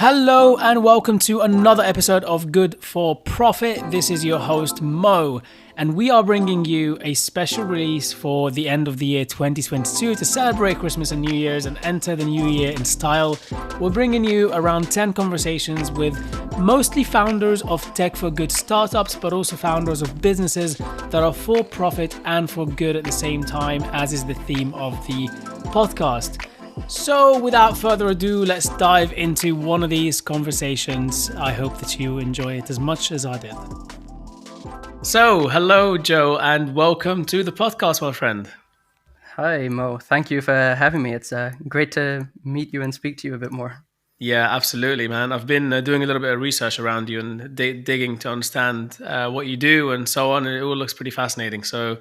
Hello and welcome to another episode of Good for Profit. This is your host Mo, and we are bringing you a special release for the end of the year 2022 to celebrate Christmas and New Year's and enter the new year in style. We're bringing you around 10 conversations with mostly founders of tech for good startups, but also founders of businesses that are for profit and for good at the same time, as is the theme of the podcast. So without further ado, let's dive into one of these conversations. I hope that you enjoy it as much as I did. So, hello, Joe, and welcome to the podcast, my friend. Hi, Mo. Thank you for having me. It's great to meet you and speak to you a bit more. Yeah, absolutely, man. I've been doing a little bit of research around you and digging to understand what you do and so on, and it all looks pretty fascinating. So,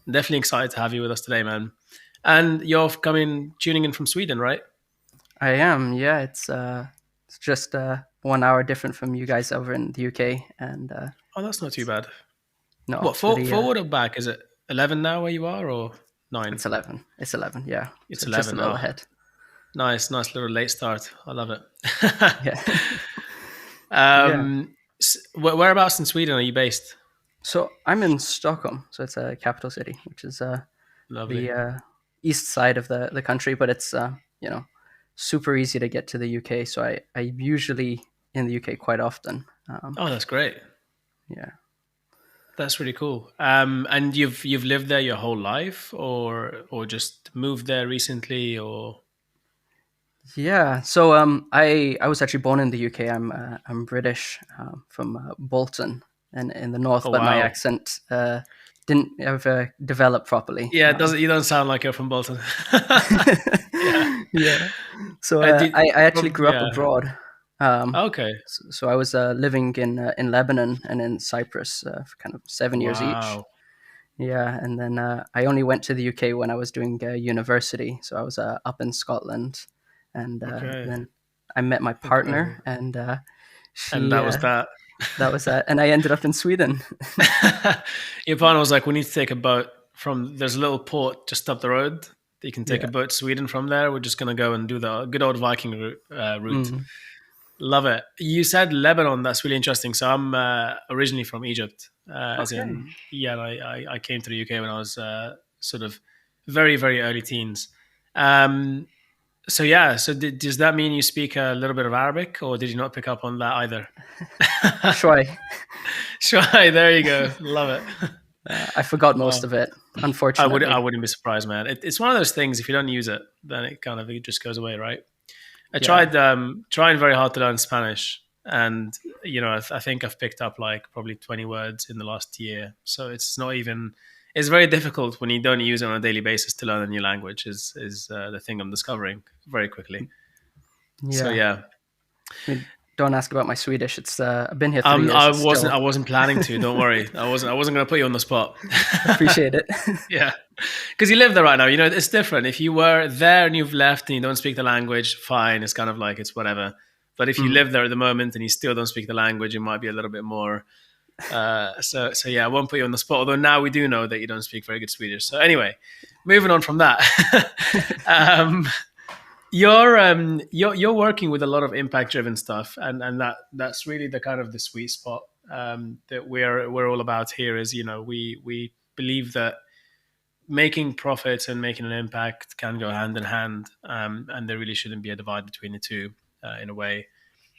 I'm definitely excited to have you with us today, man. And you're tuning in from Sweden, right? I am, yeah. It's just 1 hour different from you guys over in the UK, and Oh, that's not too bad. no, What, forward or back? Is it 11 now where you are, or 9? It's 11. It's 11. Yeah, It's so 11. just a little ahead. Nice little late start. I love it. Yeah. Whereabouts in Sweden are you based? So I'm in Stockholm, so it's a capital city, which is Lovely. the east side of the country, but it's super easy to get to the UK. So I'm usually in the UK quite often. Oh, that's great. Yeah. That's really cool. And you've lived there your whole life, or just moved there recently, or? Yeah, so I was actually born in the UK. I'm British, from Bolton, and in the north, Oh, but my wow. accent didn't ever develop properly. Yeah, it doesn't. You don't sound like you're from Bolton. Yeah. So I actually grew up abroad. Okay. So I was living in Lebanon and in Cyprus for kind of 7 years each. Wow. Yeah, and then I only went to the UK when I was doing university. So I was up in Scotland, and then I met my partner, and she. And that was that. That was that, and I ended up in Sweden. Your partner was like, "We need to take a boat from. There's a little port just up the road. You can take a boat to Sweden from there. We're just gonna go and do the good old Viking route." Mm. Love it. You said Lebanon. That's really interesting. So I'm originally from Egypt. As in, yeah, I came to the UK when I was sort of very, very early teens. So yeah, does that mean you speak a little bit of Arabic, or did you not pick up on that either? Shwai. Shwai, there you go. Love it. I forgot most of it, unfortunately. I wouldn't be surprised, man. It's one of those things. If you don't use it, then it just goes away, right? I tried trying very hard to learn Spanish, and I think I've picked up like probably 20 words in the last year. So it's not even. It's very difficult when you don't use it on a daily basis to learn a new language. Is the thing I'm discovering very quickly. Yeah. So yeah. I mean, don't ask about my Swedish. It's I've been here 3 years. I wasn't planning to. Don't worry. I wasn't going to put you on the spot. Appreciate it. Yeah, because you live there right now. It's different. If you were there and you've left and you don't speak the language, fine. It's kind of like it's whatever. But if you live there at the moment and you still don't speak the language, it might be a little bit more. So yeah, I won't put you on the spot. Although now we do know that you don't speak very good Swedish. So anyway, moving on from that. You're working with a lot of impact driven stuff, and that's really the kind of the sweet spot that we're all about here. Is we believe that making profits and making an impact can go hand in hand, and there really shouldn't be a divide between the two. In a way,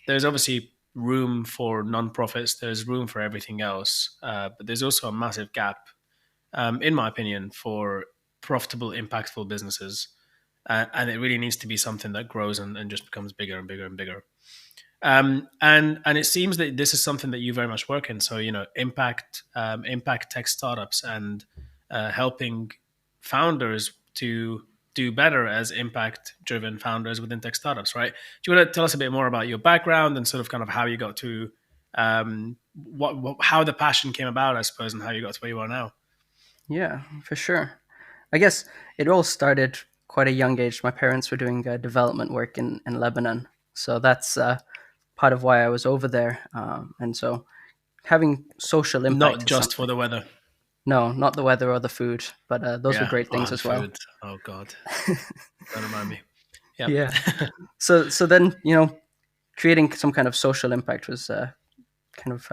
there's obviously room for non-profits. There's room for everything else, but there's also a massive gap, in my opinion, for profitable, impactful businesses. And it really needs to be something that grows and just becomes bigger and bigger and bigger. And it seems that this is something that you very much work in. So impact tech startups and helping founders to do better as impact driven founders within tech startups, right? Do you want to tell us a bit more about your background and sort of kind of how you got to how the passion came about, I suppose, and how you got to where you are now? Yeah, for sure. I guess it all started quite a young age. My parents were doing development work in Lebanon. So that's part of why I was over there. And so having social impact. Not just for the weather. No, not the weather or the food, but those were great things as well. Oh God, don't remind me. Yeah. So then, creating some kind of social impact was kind of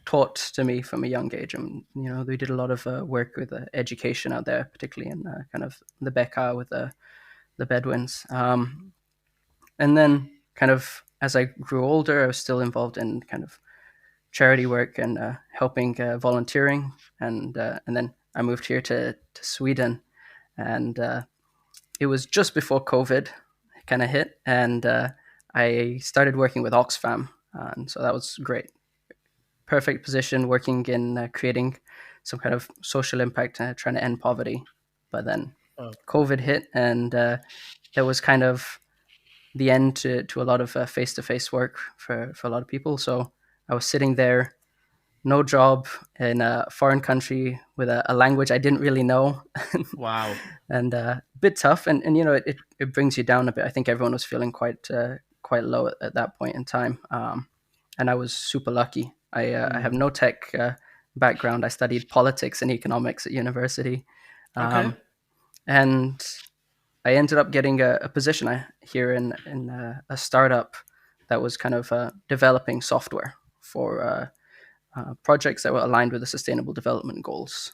taught to me from a young age. And we did a lot of work with education out there, particularly in kind of the Bekaa with the Bedouins. And then, kind of as I grew older, I was still involved in kind of charity work and helping volunteering, and then I moved here to Sweden, and it was just before COVID kind of hit, and I started working with Oxfam, and so that was great. Perfect position working in creating some kind of social impact, trying to end poverty. But then Oh, COVID hit, and that was kind of the end to a lot of face to face work for a lot of people. So I was sitting there, no job in a foreign country with a language I didn't really know, wow. and a bit tough. And it brings you down a bit. I think everyone was feeling quite low at that point in time. And I was super lucky. I have Mm. no tech background. I studied politics and economics at university, Okay. um, and I ended up getting a position here in a startup that was kind of developing software for projects that were aligned with the Sustainable Development Goals.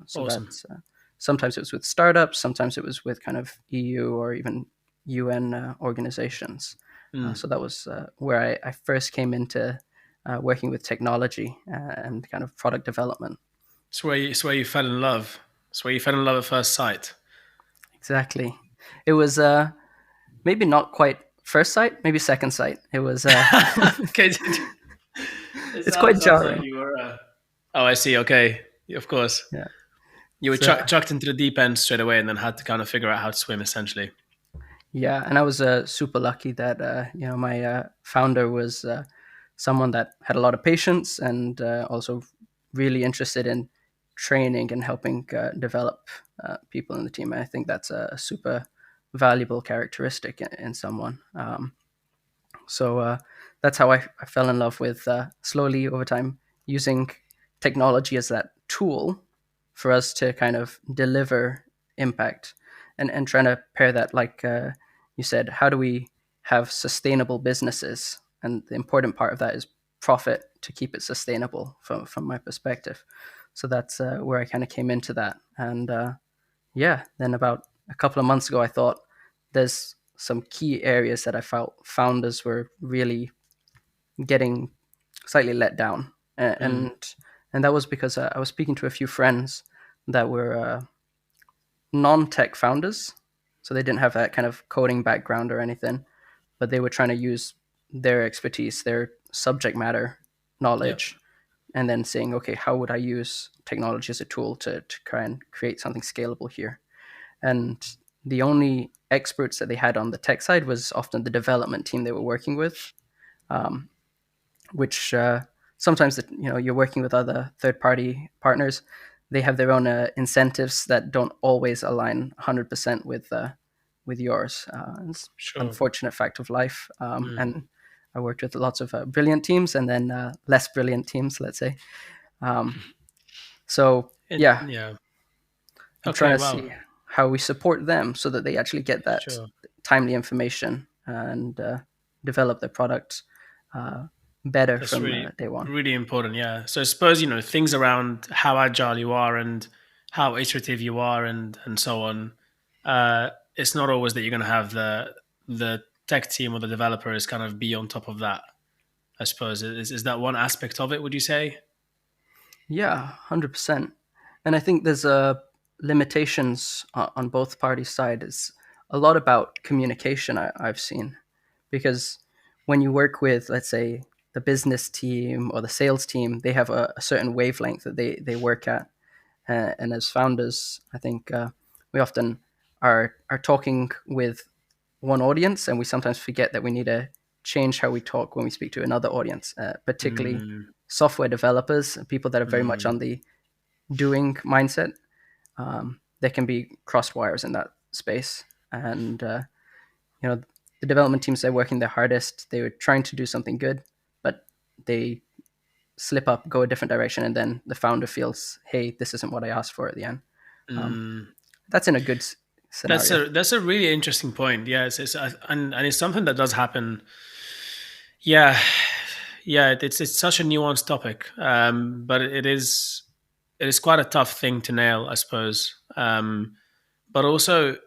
So Awesome. that sometimes it was with startups, sometimes it was with kind of EU or even UN organizations. Mm. So that was where I first came into working with technology and kind of product development. It's where you fell in love. It's where you fell in love at first sight. Exactly. It was maybe not quite first sight, maybe second sight. It was Okay. It it's sounds quite sounds like jarring. you were. Oh, I see. Okay, of course. Yeah. You were So chucked into the deep end straight away, and then had to kind of figure out how to swim, essentially. yeah, and I was super lucky that my founder was someone that had a lot of patience and also really interested in training and helping develop people in the team. I think that's a super valuable characteristic in someone. So that's how I fell in love with slowly over time using technology as that tool for us to kind of deliver impact, and trying to pair that, like you said, how do we have sustainable businesses? And the important part of that is profit to keep it sustainable from my perspective. So that's where I kind of came into that. And yeah, then about a couple of months ago, I thought there's some key areas that I felt founders were really getting slightly let down, Mm. and that was because I was speaking to a few friends that were non-tech founders, so they didn't have that kind of coding background or anything, but they were trying to use their expertise, their subject matter Yep. knowledge, and then saying, okay, how would I use technology as a tool to try and create something scalable here? And the only experts that they had on the tech side was often the development team they were working with, um, which sometimes you're working with other third party partners. They have their own incentives that don't always align 100% with yours. It's an Sure. unfortunate fact of life. Mm. And I worked with lots of brilliant teams and then less brilliant teams, let's say. Um, so yeah, Yeah. I'm trying Okay. to Wow. see how we support them so that they actually get that Sure. timely information and develop their product uh, better That's from really, day one. really important. Yeah. So I suppose things around how agile you are and how iterative you are, and so on. It's not always that you're going to have the tech team or the developers kind of be on top of that. I suppose is that one aspect of it? Would you say? Yeah, 100%. And I think there's limitations on both parties' side. It's a lot about communication I've seen, because when you work with, let's say, the business team or the sales team, they have a certain wavelength that they work at. And as founders, I think we often are talking with one audience, and we sometimes forget that we need to change how we talk when we speak to another audience, particularly Mm, software developers, people that are very much mm, on the doing mindset. There can be crossed wires in that space, and you know the development teams, they're working their hardest. They were trying to do something good, but they slip up, go a different direction, and then the founder feels, "Hey, this isn't what I asked for at the end." Um, mm. that's in a good That's scenario. a really interesting point. Yeah, and it's something that does happen. Yeah, yeah. It's such a nuanced topic, but it is quite a tough thing to nail, I suppose. But also,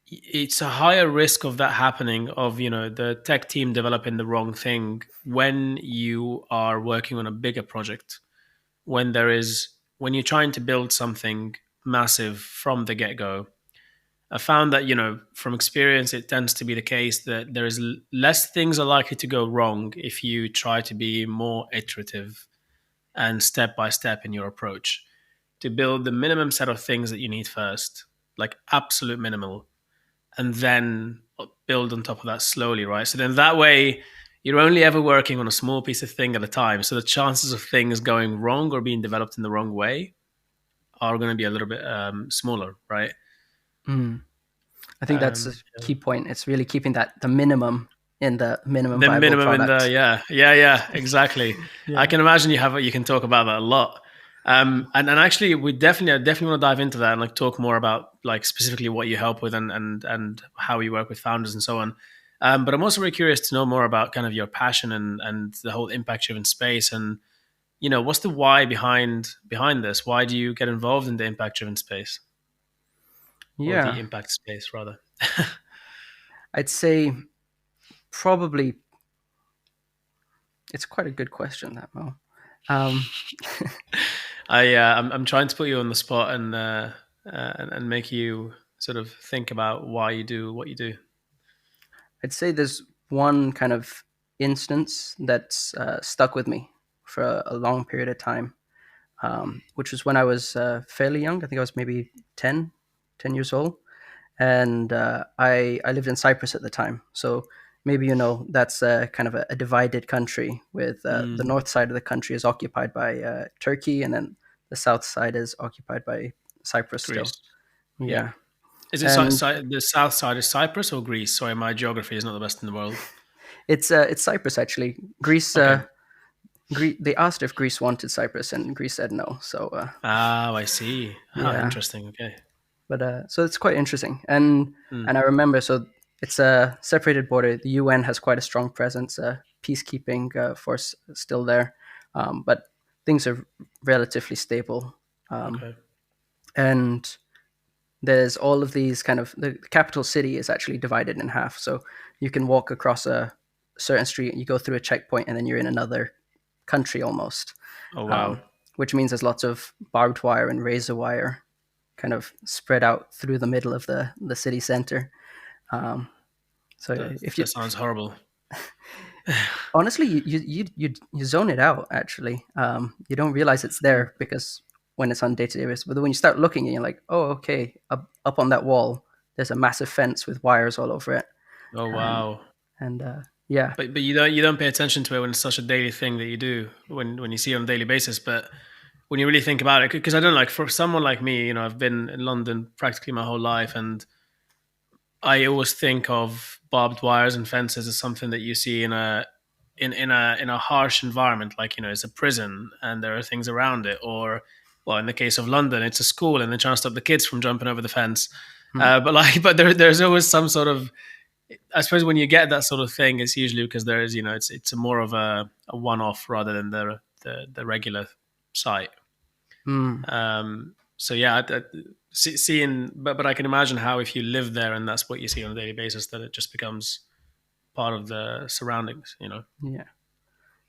it's a higher risk of that happening, of the tech team developing the wrong thing when you are working on a bigger project, when there is when you're trying to build something massive from the get-go. I found that, from experience, it tends to be the case that there is less things are likely to go wrong if you try to be more iterative and step by step in your approach to build the minimum set of things that you need first, like absolute minimal, and then build on top of that slowly, right? So then that way, you're only ever working on a small piece of thing at a time. So the chances of things going wrong or being developed in the wrong way are going to be a little bit smaller, right? Mm. I think that's a Yeah. key point. It's really keeping that the minimum in the minimum The viable minimum in the product. yeah, exactly. I Yeah. can imagine you can talk about that a lot. And actually, I definitely want to dive into that and like talk more about like specifically what you help with, and how you work with founders and so on. But I'm also very curious to know more about kind of your passion and the whole impact driven space, and what's the why behind this? Why do you get involved in the impact driven space, or the Yeah. impact space rather? I'd say probably it's quite a good question, that Mo. Um, I'm trying to put you on the spot and make you sort of think about why you do what you do. I'd say there's one kind of instance that's stuck with me for a long period of time, which was when I was fairly young. I think I was maybe 10 years old. And I lived in Cyprus at the time. So maybe that's kind of a divided country with the Mm, north side of the country is occupied by Turkey, and then the south side is occupied by Cyprus still. Greece. Yeah. Yeah. Is it And the south side is Cyprus or Greece? Sorry, my geography is not the best in the world. it's Cyprus actually. Greece. Okay. They asked if Greece wanted Cyprus, and Greece said no. So Ah, I see. Ah, yeah, interesting. Okay. but so it's quite interesting. And Mm, I remember, so it's a separated border. The UN has quite a strong presence, peacekeeping force still there, but things are relatively stable. Um, okay. and there's all of these kind of, the capital city is actually divided in half. So you can walk across a certain street, you go through a checkpoint, and then you're in another country almost, Oh wow. um, which means there's lots of barbed wire and razor wire kind of spread out through the middle of the city center. Um, so That if you that sounds horrible. honestly, you zone it out. Actually, you don't realize it's Mm. there because when it's on day to day basis. But then when you start looking, and you're like, oh, okay, up on that wall, there's a massive fence with wires all over it, Oh and wow. and yeah. But you don't pay attention to it when it's such a daily thing that you do when you see it on a daily basis. But when you really think about it, because I don't like for someone like me, I've been in London practically my whole life, and I always think of barbed wires and fences as something that you see in a harsh environment, like it's a prison and there are things around it, or well, in the case of London, it's a school and they're trying to stop the kids from jumping over the fence. Hmm. But there's always some sort of, I suppose when you get that sort of thing, it's usually because there is, it's a more of a one off rather than the regular site. Hmm. So yeah, seeing, but I can imagine how if you live there and that's what you see on a daily basis, that it just becomes part of the surroundings. Yeah.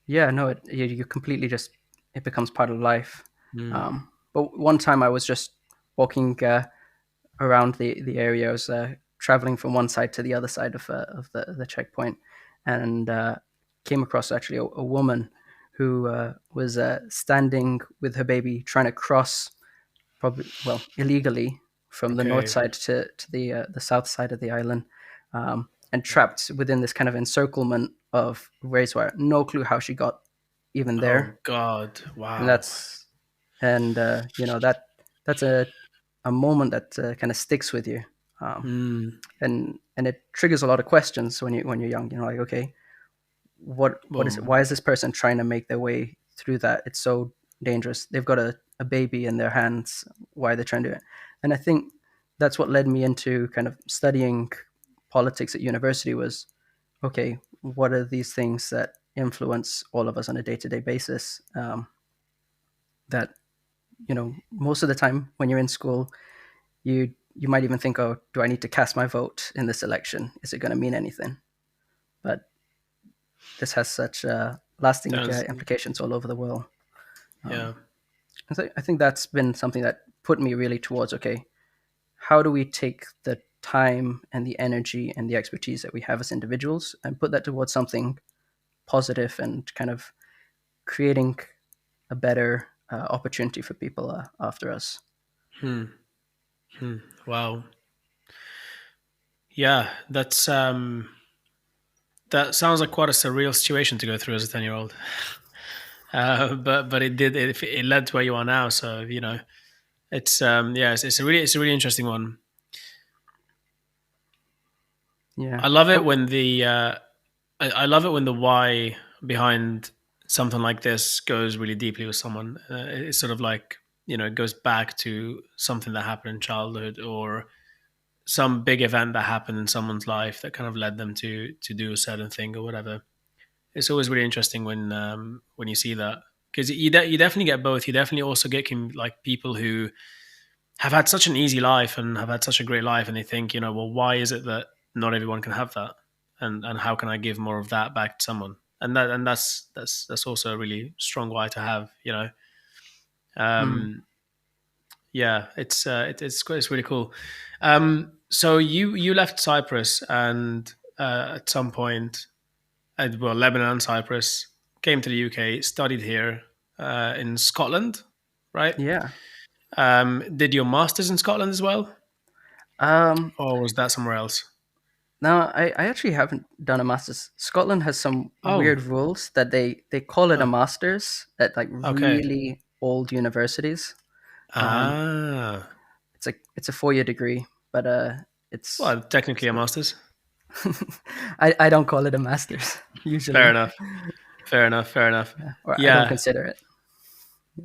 Yeah. No, you completely just, it becomes part of life. Mm. But one time I was just walking around the area. I was traveling from one side to the other side of the checkpoint, and came across actually a woman who was standing with her baby trying to cross, probably, well, illegally, from the north Okay. side to the south side of the island, and trapped within this kind of encirclement of razor wire. No clue how she got even Oh there. God! And Wow. that's a moment that kind of sticks with you, um, Mm. and it triggers a lot of questions when you're young. Like, okay, what is it? Boom. Why is this person trying to make their way through that? It's so dangerous. They've got a baby in their hands. Why are they trying to do it? And I think that's what led me into kind of studying politics at university. Was, okay, what are these things that influence all of us on a day-to-day basis, that, most of the time when you're in school, you might even think, oh, do I need to cast my vote in this election? Is it going to mean anything? But this has such lasting Sounds, implications all over the world. Um, yeah. I think that's been something that put me really towards, okay, how do we take the time and the energy and the expertise that we have as individuals and put that towards something positive and kind of creating a better opportunity for people after us. Hmm. Hmm. Wow. Yeah, that sounds like quite a surreal situation to go through as a 10-year-old. But it led to where you are now. So it's yeah, it's a really interesting one. Yeah. I love it when I love it when the why behind something like this goes really deeply with someone. It's sort of like it goes back to something that happened in childhood or some big event that happened in someone's life that kind of led them to do a certain thing or whatever. It's always really interesting when you see that because you definitely get both. You definitely also get like people who have had such an easy life and have had such a great life, and they think, well, why is it that not everyone can have that, and how can I give more of that back to someone? And that's also a really strong why to have. Mm. Um, yeah, it's really cool. So you left Cyprus and at some point, well, Lebanon and Cyprus, came to the UK, studied here in Scotland, right? Yeah. Did your masters in Scotland as well, Um, or was that somewhere else? no, I actually haven't done a master's. Scotland has some Oh, weird rules that they call it a huh, master's at like okay. really old universities. Um, Ah, it's a 4-year degree, but it's well, technically a so master's. I don't call it a master's Fair usually, enough. Fair enough. Fair enough. or I don't Yeah. consider it.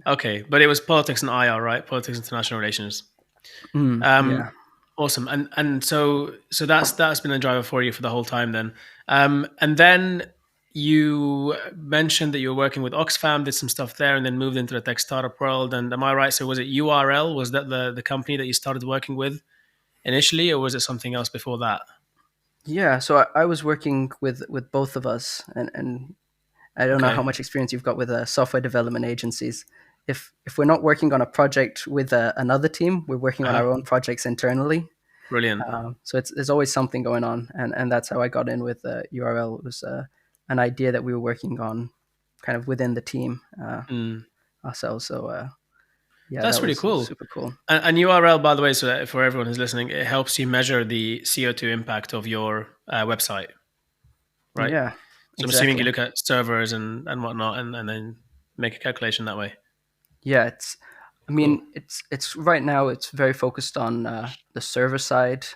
Okay, but it was politics and IR, right? Politics, international relations. Yeah. Um, awesome. And so that's been a driver for you for the whole time then. And then you mentioned that you were working with Oxfam, did some stuff there, and then moved into the tech startup world. And am I right? So was it URL? Was that the company that you started working with initially, or was it something else before that? Yeah, so I was working with both of us, and I don't know how Okay. much experience you've got with software development agencies. If we're not working on a project with another team, we're working on Uh-huh. our own projects internally. Brilliant. So there's always something going on, and that's how I got in with URL. It was an idea that we were working on, kind of within the team Mm. ourselves. So yeah, That's that really was cool. super cool. And URL, by the way, so that for everyone who's listening, it helps you measure the CO2 impact of your website, right? Yeah, So I'm assuming you exactly. look at servers and whatnot, and then make a calculation that way. Yeah, I Cool. mean, it's right now it's very focused on the server side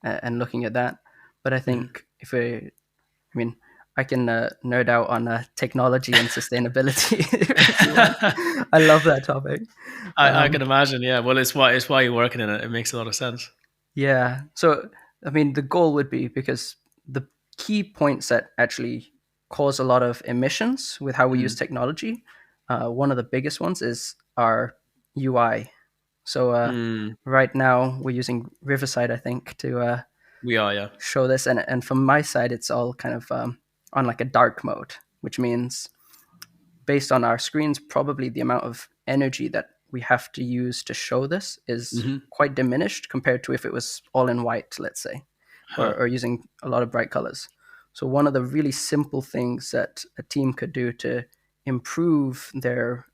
and looking at that. But I Mhm. think I mean, I can nerd out on technology and sustainability if you want. I love that topic. I Um, can imagine. Yeah. Well, it's why you're working in it. It makes a lot of sense. yeah. So, I mean, the goal would be because the key points that actually cause a lot of emissions with how we use Mm. technology, one of the biggest ones is our UI. So, Mm. right now we're using Riverside, I think, to We are. Yeah. show this. And from my side, it's all kind of on like a dark mode, which means based on our screens, probably the amount of energy that we have to use to show this is Hmm. quite diminished compared to if it was all in white, let's say, Huh. or using a lot of bright colors. So, one of the really simple things that a team could do to improve their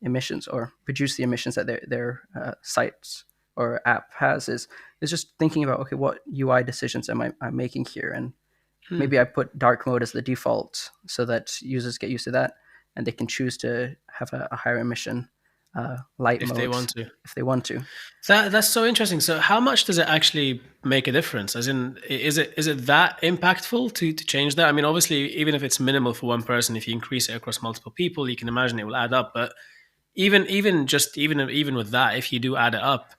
emissions or reduce the emissions that their sites or app has is just thinking about, okay, what UI decisions am I making here, and Hmm. maybe I put dark mode as the default so that users get used to that and they can choose to have a higher emission light If they mode want to. if they want to. That's so interesting. So, how much does it actually make a difference? As in, is it that impactful to change that? I mean, obviously, even if it's minimal for one person, if you increase it across multiple people, you can imagine it will add up. But even with that, if you do add it up,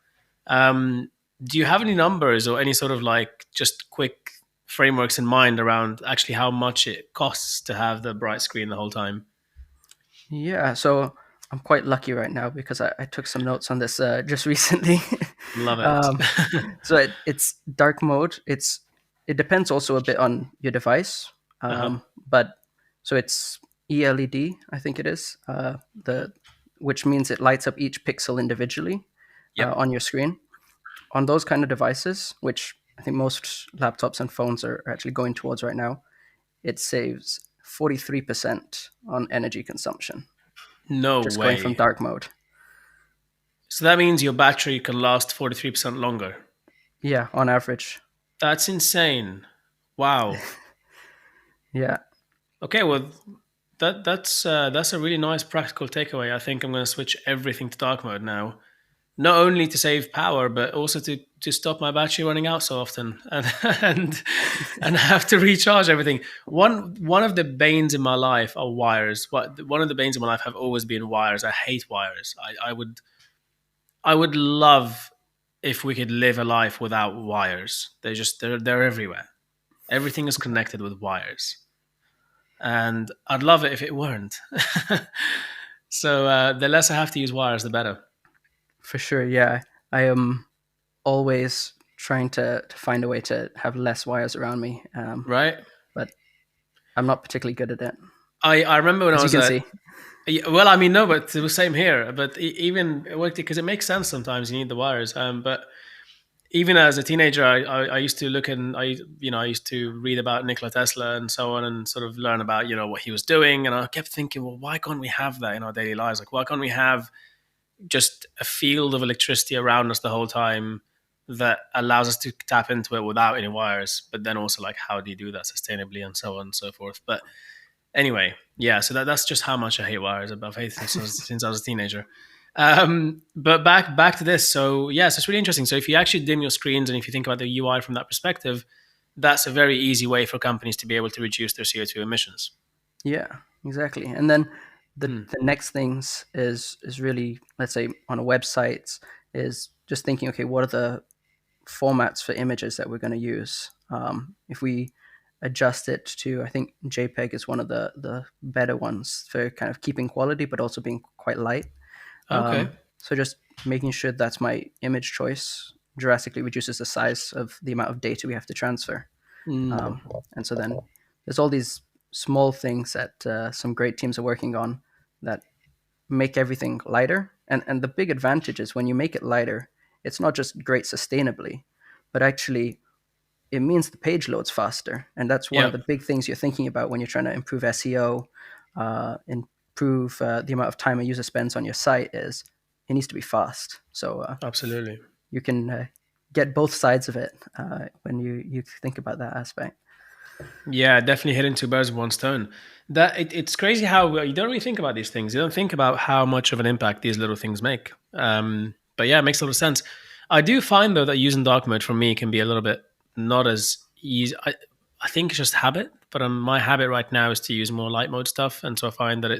um, do you have any numbers or any sort of like just quick frameworks in mind around actually how much it costs to have the bright screen the whole time. Yeah, so I'm quite lucky right now because I took some notes on this just recently. Love it. um, so it's dark mode. It depends also a bit on your device, Uh-huh. but so it's ELED, I think it is, Okay. the which means it lights up each pixel individually Yep. on your screen. On those kind of devices, which I think most laptops and phones are actually going towards right now, it saves 43% on energy consumption No just going from way. dark mode. So that means your battery can last 43% longer. Yeah, on average. That's insane. Wow. Yeah, Okay, well that's a really nice practical takeaway. I think I'm going to switch everything to dark mode now. Not only to save power, but also to stop my battery running out so often, and and have to recharge everything. One of the banes in my life are wires. One of the banes in my life have always been wires. I hate wires. I would love if we could live a life without wires. They're everywhere. Everything is connected with wires, and I'd love it if it weren't. So the less I have to use wires, the better. for sure. Yeah, I am always trying to find a way to have less wires around me, Right? but I'm not particularly good at it, I remember when I as you was can at. see. Yeah, well, I mean, no, but it was same here. But even because it makes sense sometimes you need the wires. But even as a teenager, I used to look and I used to read about Nikola Tesla and so on, and sort of learn about what he was doing. And I kept thinking, well, why can't we have that in our daily lives? Like, why can't we have just a field of electricity around us the whole time that allows us to tap into it without any wires? But then also, like, how do you do that sustainably and so on and so forth? But anyway, yeah, so that's just how much I hate wires. I've hated them since I was a teenager. But back to this. So yes, it's really interesting. So if you actually dim your screens and if you think about the UI from that perspective, that's a very easy way for companies to be able to reduce their CO2 emissions. Yeah, exactly. And then Hmm. the next things is really, let's say, on a website, is just thinking, okay, what are the formats for images that we're going to use? If we adjust it to, I think JPEG is one of the better ones for kind of keeping quality, but also being quite light. Okay. So just making sure that's my image choice drastically reduces the size of the amount of data we have to transfer. Hmm. And so then there's all these small things that some great teams are working on that make everything lighter. And the big advantage is when you make it lighter, it's not just great sustainably, but actually it means the page loads faster. And that's one of Yep. the big things you're thinking about when you're trying to improve SEO, improve the amount of time a user spends on your site, is it needs to be fast. So Absolutely. you can get both sides of it when you think about that aspect. Yeah, definitely hitting two birds with one stone. It's crazy how you don't really think about these things. You don't think about how much of an impact these little things make. But yeah, it makes a lot of sense. I do find though that using dark mode for me can be a little bit not as easy. I think it's just habit, but my habit right now is to use more light mode stuff, and so I find that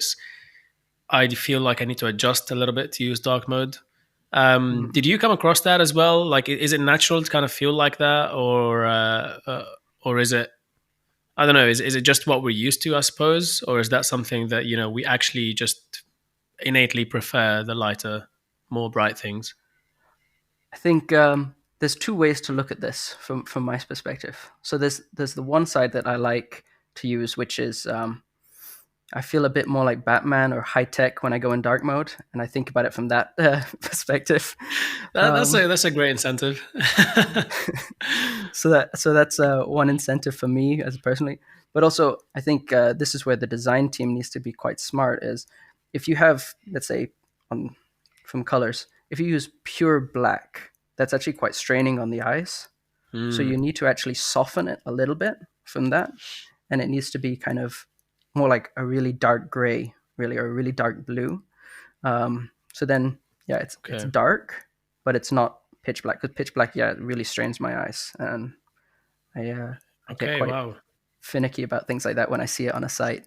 I feel like I need to adjust a little bit to use dark mode. Mm. Did you come across that as well? Like, is it natural to kind of feel like that, or is it? I don't know. Is it just what we're used to, I suppose, or is that something that we actually just innately prefer the lighter, more bright things? I think there's two ways to look at this from my perspective. So there's the one side that I like to use, which is I feel a bit more like Batman or high tech when I go in dark mode, and I think about it from that perspective. Um, That's a great incentive. so that's one incentive for me as personally, but also I think this is where the design team needs to be quite smart. Is if you have, let's say, on from colors, if you use pure black, that's actually quite straining on the eyes. So you Mm, need to actually soften it a little bit from that, and it needs to be kind of more like a really dark gray, really, or a really dark blue. So then, yeah, it's okay. dark, but it's not pitch black, because pitch black, yeah, it really strains my eyes, and I get Okay. quite Wow. finicky about things like that when I see it on a site.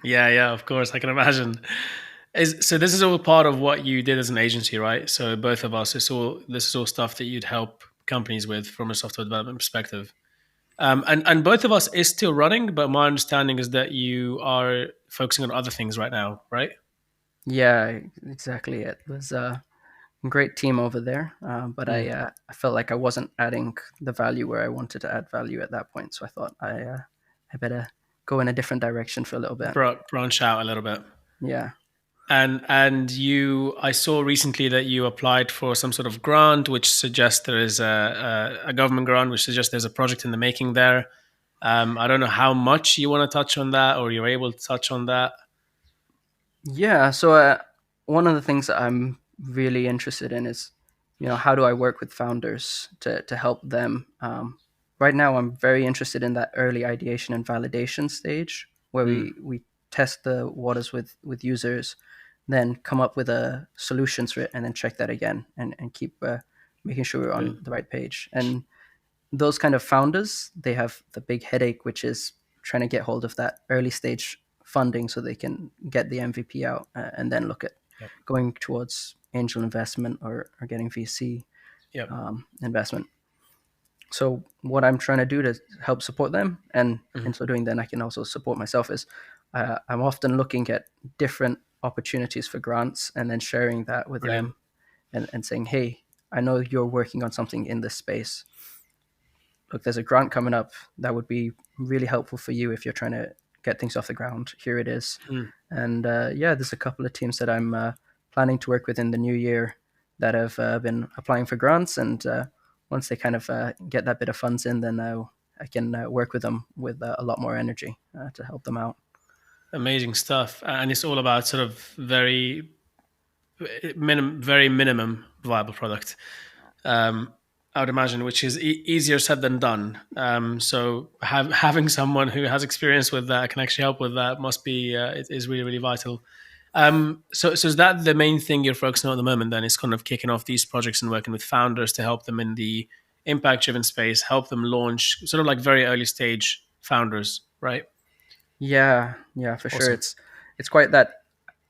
Yeah. Yeah. Of course, I can imagine. So this is all part of what you did as an agency, right? So both of us, this is all stuff that you'd help companies with from a software development perspective. And both of us is still running, but my understanding is that you are focusing on other things right now, right? Yeah, exactly. It was a great team over there, but Mm. I felt like I wasn't adding the value where I wanted to add value at that point. So I thought I better go in a different direction for a little bit. Branch out a little bit. Yeah. And you, I saw recently that you applied for some sort of grant, which suggests there is a government grant, which suggests there's a project in the making there. I don't know how much you want to touch on that, or you're able to touch on that. Yeah, so one of the things that I'm really interested in is, how do I work with founders to help them? Right now, I'm very interested in that early ideation and validation stage where Mm. we test the waters with users, then come up with a solutions for it, and then check that again and keep making sure we're Yeah. on the right page. And those kind of founders, they have the big headache, which is trying to get hold of that early stage funding so they can get the MVP out and then look at Yep. going towards angel investment or getting VC Yep. investment. So what I'm trying to do to help support them, and in Mhm. so doing, then I can also support myself, is I'm often looking at different opportunities for grants and then sharing that with Brilliant. them and saying, hey, I know you're working on something in this space. Look, there's a grant coming up that would be really helpful for you if you're trying to get things off the ground. Here it is. Mm. And yeah, there's a couple of teams that I'm planning to work with in the new year that have been applying for grants. And once they kind of get that bit of funds in, then I can work with them with a lot more energy to help them out. Amazing stuff, and it's all about sort of very minimum viable product. I would imagine, which is easier said than done. So having someone who has experience with that can actually help with that must be it is really really vital. So is that the main thing you're focusing on at the moment? Then is kind of kicking off these projects and working with founders to help them in the impact driven space, help them launch sort of like very early stage founders, right? Yeah, yeah, for sure. Awesome. It's quite that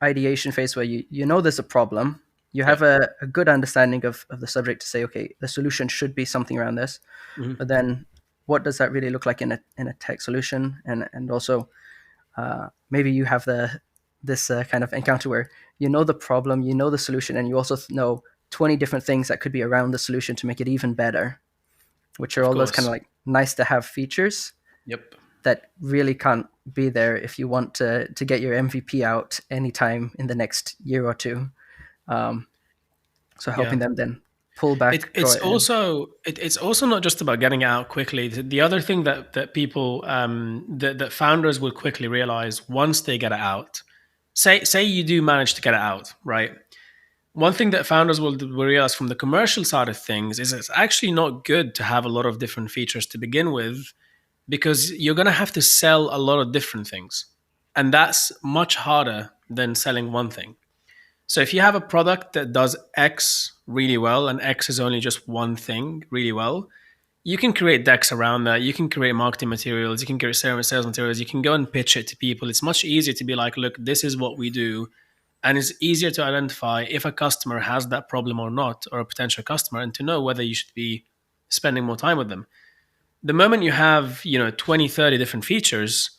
ideation phase where you know there's a problem. You Yeah. have a good understanding of the subject to say, okay, the solution should be something around this. Hmm. But then what does that really look like in a tech solution? And also maybe you have this kind of encounter where you know the problem, you know the solution, and you also know 20 different things that could be around the solution to make it even better, which are Of all those kind of course. like nice to have features Yep. that really can't be there if you want to get your MVP out anytime in the next year or two. Um, so Yeah. helping them then pull back, draw It's it in. also it's also not just about getting it out quickly. The other thing that people that founders will quickly realize once they get it out, say you do manage to get it out, right? One thing that founders will realize from the commercial side of things is it's actually not good to have a lot of different features to begin with because you're going to have to sell a lot of different things, and that's much harder than selling one thing. So if you have a product that does X really well and X is only just one thing really well, you can create decks around that. You can create marketing materials. You can create sales materials. You can go and pitch it to people. It's much easier to be like, look, this is what we do. And it's easier to identify if a customer has that problem or not, or a potential customer, and to know whether you should be spending more time with them. The moment you have, 20, 30 different features,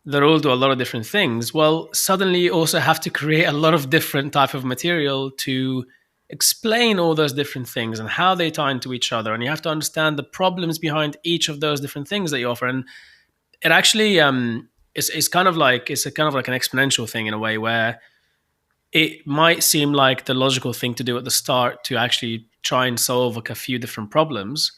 that all do a lot of different things, well, suddenly you also have to create a lot of different type of material to explain all those different things and how they tie into each other, and you have to understand the problems behind each of those different things that you offer. And it actually is kind of like it's a kind of like an exponential thing in a way where it might seem like the logical thing to do at the start to actually try and solve like a few different problems,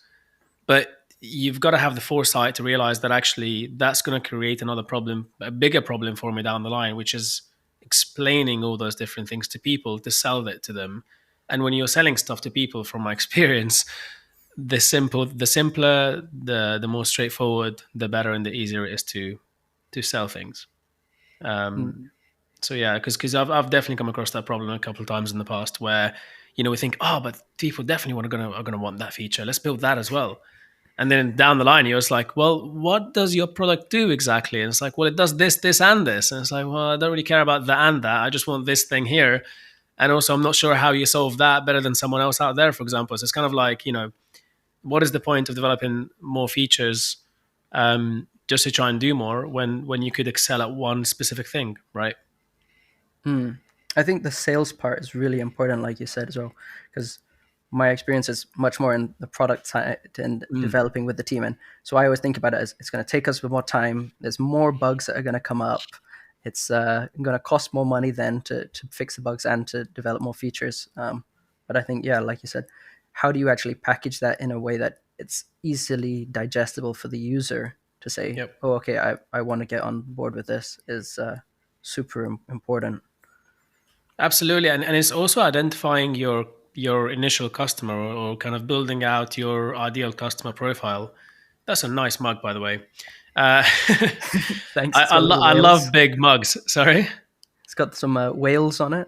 but you've got to have the foresight to realize that actually that's going to create another problem, a bigger problem for me down the line, which is explaining all those different things to people to sell it to them. And when you're selling stuff to people, from my experience, the simpler, the more straightforward, the better and the easier it is to sell things. Mm. So yeah, because I've definitely come across that problem a couple of times in the past where we think, oh, but people definitely are gonna want that feature. Let's build that as well. And then down the line, you're just like, well, what does your product do exactly? And it's like, well, it does this, this, and this. And it's like, well, I don't really care about that and that. I just want this thing here. And also, I'm not sure how you solve that better than someone else out there, for example. So it's kind of like, what is the point of developing more features just to try and do more when you could excel at one specific thing, right? Mm. I think the sales part is really important, like you said as well, because my experience is much more in the product side and Mm, developing with the team. And so I always think about it as it's going to take us more time. There's more bugs that are going to come up. It's going to cost more money then to fix the bugs and to develop more features. But I think, yeah, like you said, how do you actually package that in a way that it's easily digestible for the user to say, yep. oh, okay, I want to get on board with this is super important. Absolutely, and it's also identifying your initial customer, or kind of building out your ideal customer profile. That's a nice mug, by the way. Uh, Thanks. It's got little I love whales. big mugs. Sorry. It's got some whales on it.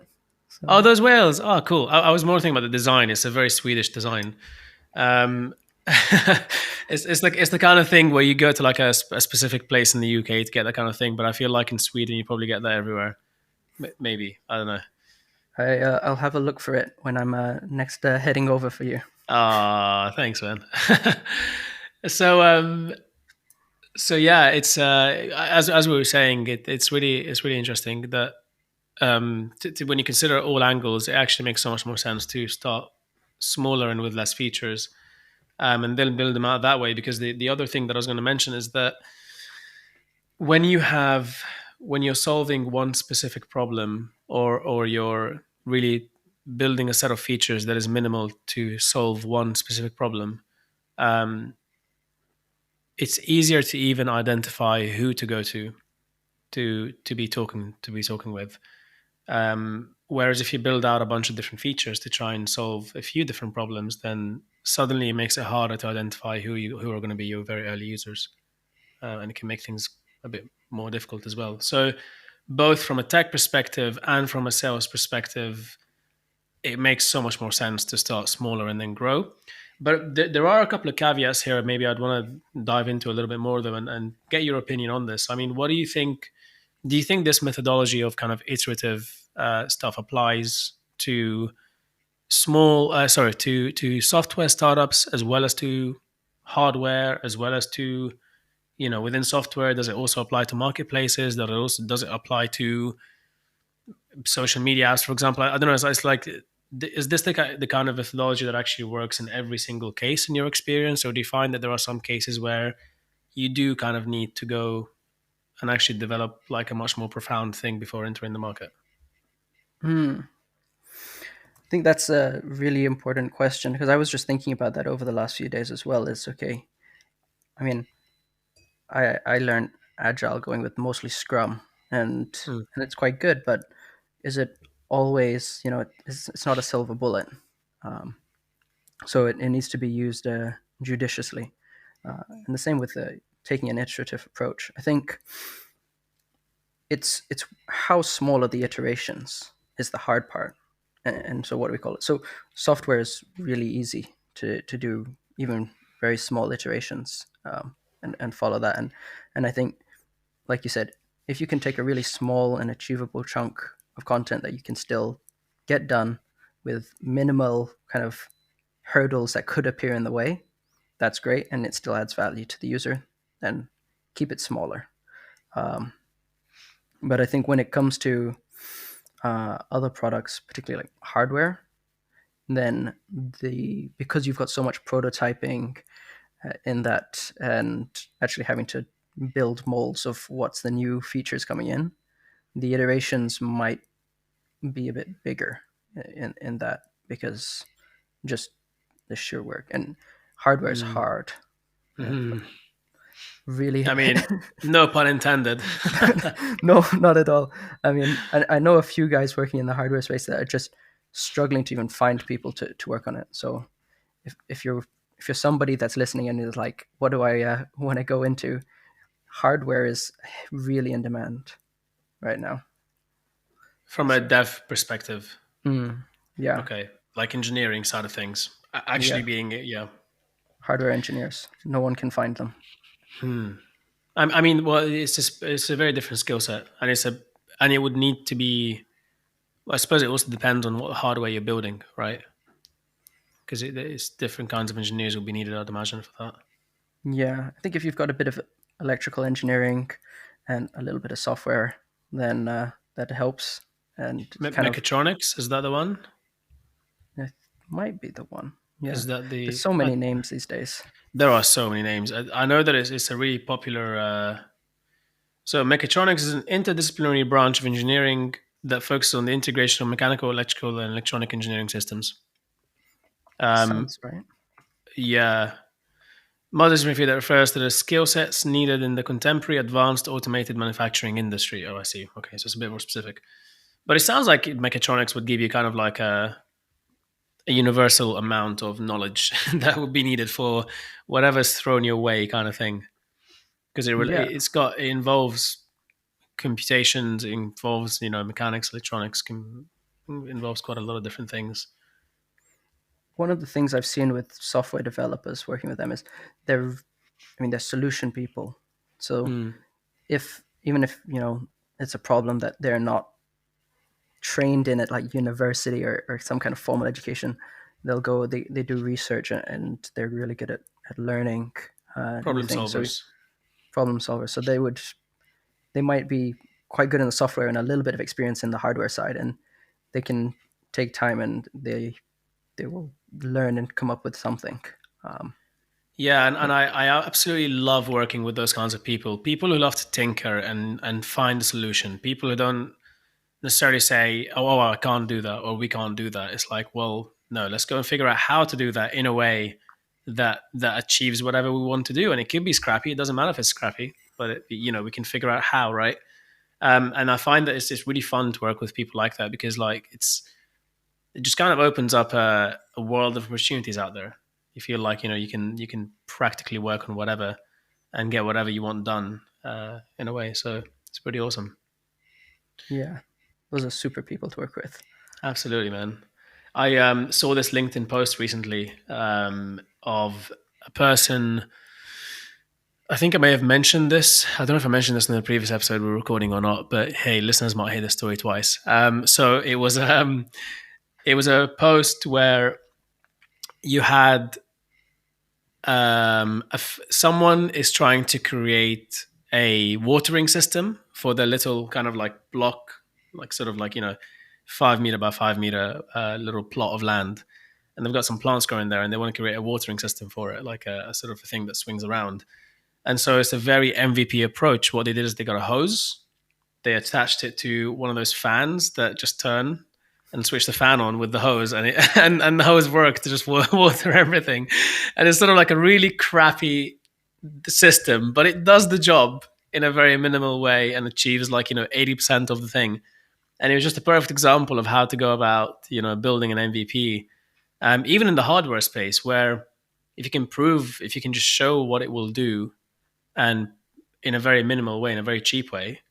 Oh, So those whales. Oh, cool. I was more thinking about the design. It's a very Swedish design. Um, it's the kind of thing where you go to like a specific place in the UK to get that kind of thing. But I feel like in Sweden you probably get that everywhere. Maybe, I don't know. I'll have a look for it when I'm next heading over for you. Ah, thanks, man. so so yeah, it's as we were saying, it's really interesting that when you consider all angles, it actually makes so much more sense to start smaller and with less features, and then build them out that way. Because the other thing that I was going to mention is that when you have when you're solving one specific problem, or you're really building a set of features that is minimal to solve one specific problem, um, it's easier to even identify who to go to be talking with. Whereas if you build out a bunch of different features to try and solve a few different problems, then suddenly it makes it harder to identify who are going to be your very early users, and it can make things a bit more difficult as well. So, both from a tech perspective and from a sales perspective, it makes so much more sense to start smaller and then grow. But there are a couple of caveats here. Maybe I'd want to dive into a little bit more, though, and get your opinion on this. I mean, what do you think? Do you think this methodology of kind of iterative stuff applies to to software startups, as well as to hardware, as well as to, within software? Does it also apply to marketplaces? Does it apply to social media apps, for example? I don't know. It's like, is this the kind of methodology that actually works in every single case in your experience, or do you find that there are some cases where you do kind of need to go and actually develop like a much more profound thing before entering the market? Hmm. I think that's a really important question because I was just thinking about that over the last few days as well. Is okay. I mean, I learned agile going with mostly Scrum, Mm, and it's quite good. But is it always, it's not a silver bullet. Um, so it needs to be used judiciously. And the same with taking an iterative approach. I think it's how small are the iterations is the hard part. And so what do we call it? So software is really easy to do even very small iterations, and follow that. And I think, like you said, if you can take a really small and achievable chunk of content that you can still get done with minimal kind of hurdles that could appear in the way, that's great, and it still adds value to the user. Then keep it smaller. Um, but I think when it comes to other products, particularly like hardware, then because you've got so much prototyping in that, and actually having to build molds of what's the new features coming in, the iterations might be a bit bigger in that because just the sheer work and hardware is mm, hard. mhm. Really. I mean, no pun intended. No, not at all. I mean, I know a few guys working in the hardware space that are just struggling to even find people to work on it. So if you're somebody that's listening and is like, what do I want to go into? Hardware is really in demand right now. From a So dev perspective, yeah, okay, like engineering side of things, yeah, actually being, yeah. hardware engineers, no one can find them. Hmm. I mean, well, it's a very different skill set, and it would need to be. I suppose it also depends on what hardware you're building, right? Because it's different kinds of engineers will be needed, I'd imagine, for that. Yeah, I think if you've got a bit of electrical engineering and a little bit of software, then that helps. And kind of, Mechatronics, is that the one? it might be the one. Yeah, Is that there's the? so many names these days. There are so many names. I know that it's a really popular. So mechatronics is an interdisciplinary branch of engineering that focuses on the integration of mechanical, electrical, and electronic engineering systems. Um, Sounds right. yeah, multidisciplinary that refers to the skill sets needed in the contemporary advanced automated manufacturing industry. Oh, I see. Okay, so it's a bit more specific. But it sounds like mechatronics would give you kind of like a universal amount of knowledge that would be needed for whatever's thrown your way, kind of thing. Because Yeah, it involves computations, it involves mechanics, electronics, involves quite a lot of different things. one of the things I've seen with software developers working with them is they're, I mean, they're solution people. So Mm, if even if it's a problem that they're not trained in at like university or some kind of formal education, they'll go, they do research and they're really good at learning new problem things. So solvers. problem solvers. So they might be quite good in the software and a little bit of experience in the hardware side, and they can take time and they will learn and come up with something. Um, Yeah, and I absolutely love working with those kinds of people. People who love to tinker and find a solution. People who don't necessarily say, oh, I can't do that, or we can't do that. It's like, well, no, let's go and figure out how to do that in a way that achieves whatever we want to do. And it could be scrappy. It doesn't matter if it's scrappy, but we can figure out how, right? And I find that it's really fun to work with people like that because like it just kind of opens up a world of opportunities out there. You feel like you can practically work on whatever and get whatever you want done in a way. So it's pretty awesome. yeah, those are super people to work with. Absolutely, man. I saw this LinkedIn post recently of a person. I think I may have mentioned this. I don't know if I mentioned this in the previous episode we were recording or not, but hey, listeners might hear this story twice. So it was a post where you had someone is trying to create a watering system for their little kind of like block, like sort of like 5 meter by 5 meter little plot of land, and they've got some plants growing there, and they want to create a watering system for it, like a sort of a thing that swings around. And so it's a very MVP approach. What they did is they got a hose, they attached it to one of those fans that just turn and switch the fan on with the hose, and and the hose worked to just water everything. And it's sort of like a really crappy system, but it does the job in a very minimal way and achieves like 80% of the thing. And it was just a perfect example of how to go about building an MVP, even in the hardware space, where if you can just show what it will do, and in a very minimal way, in a very cheap way,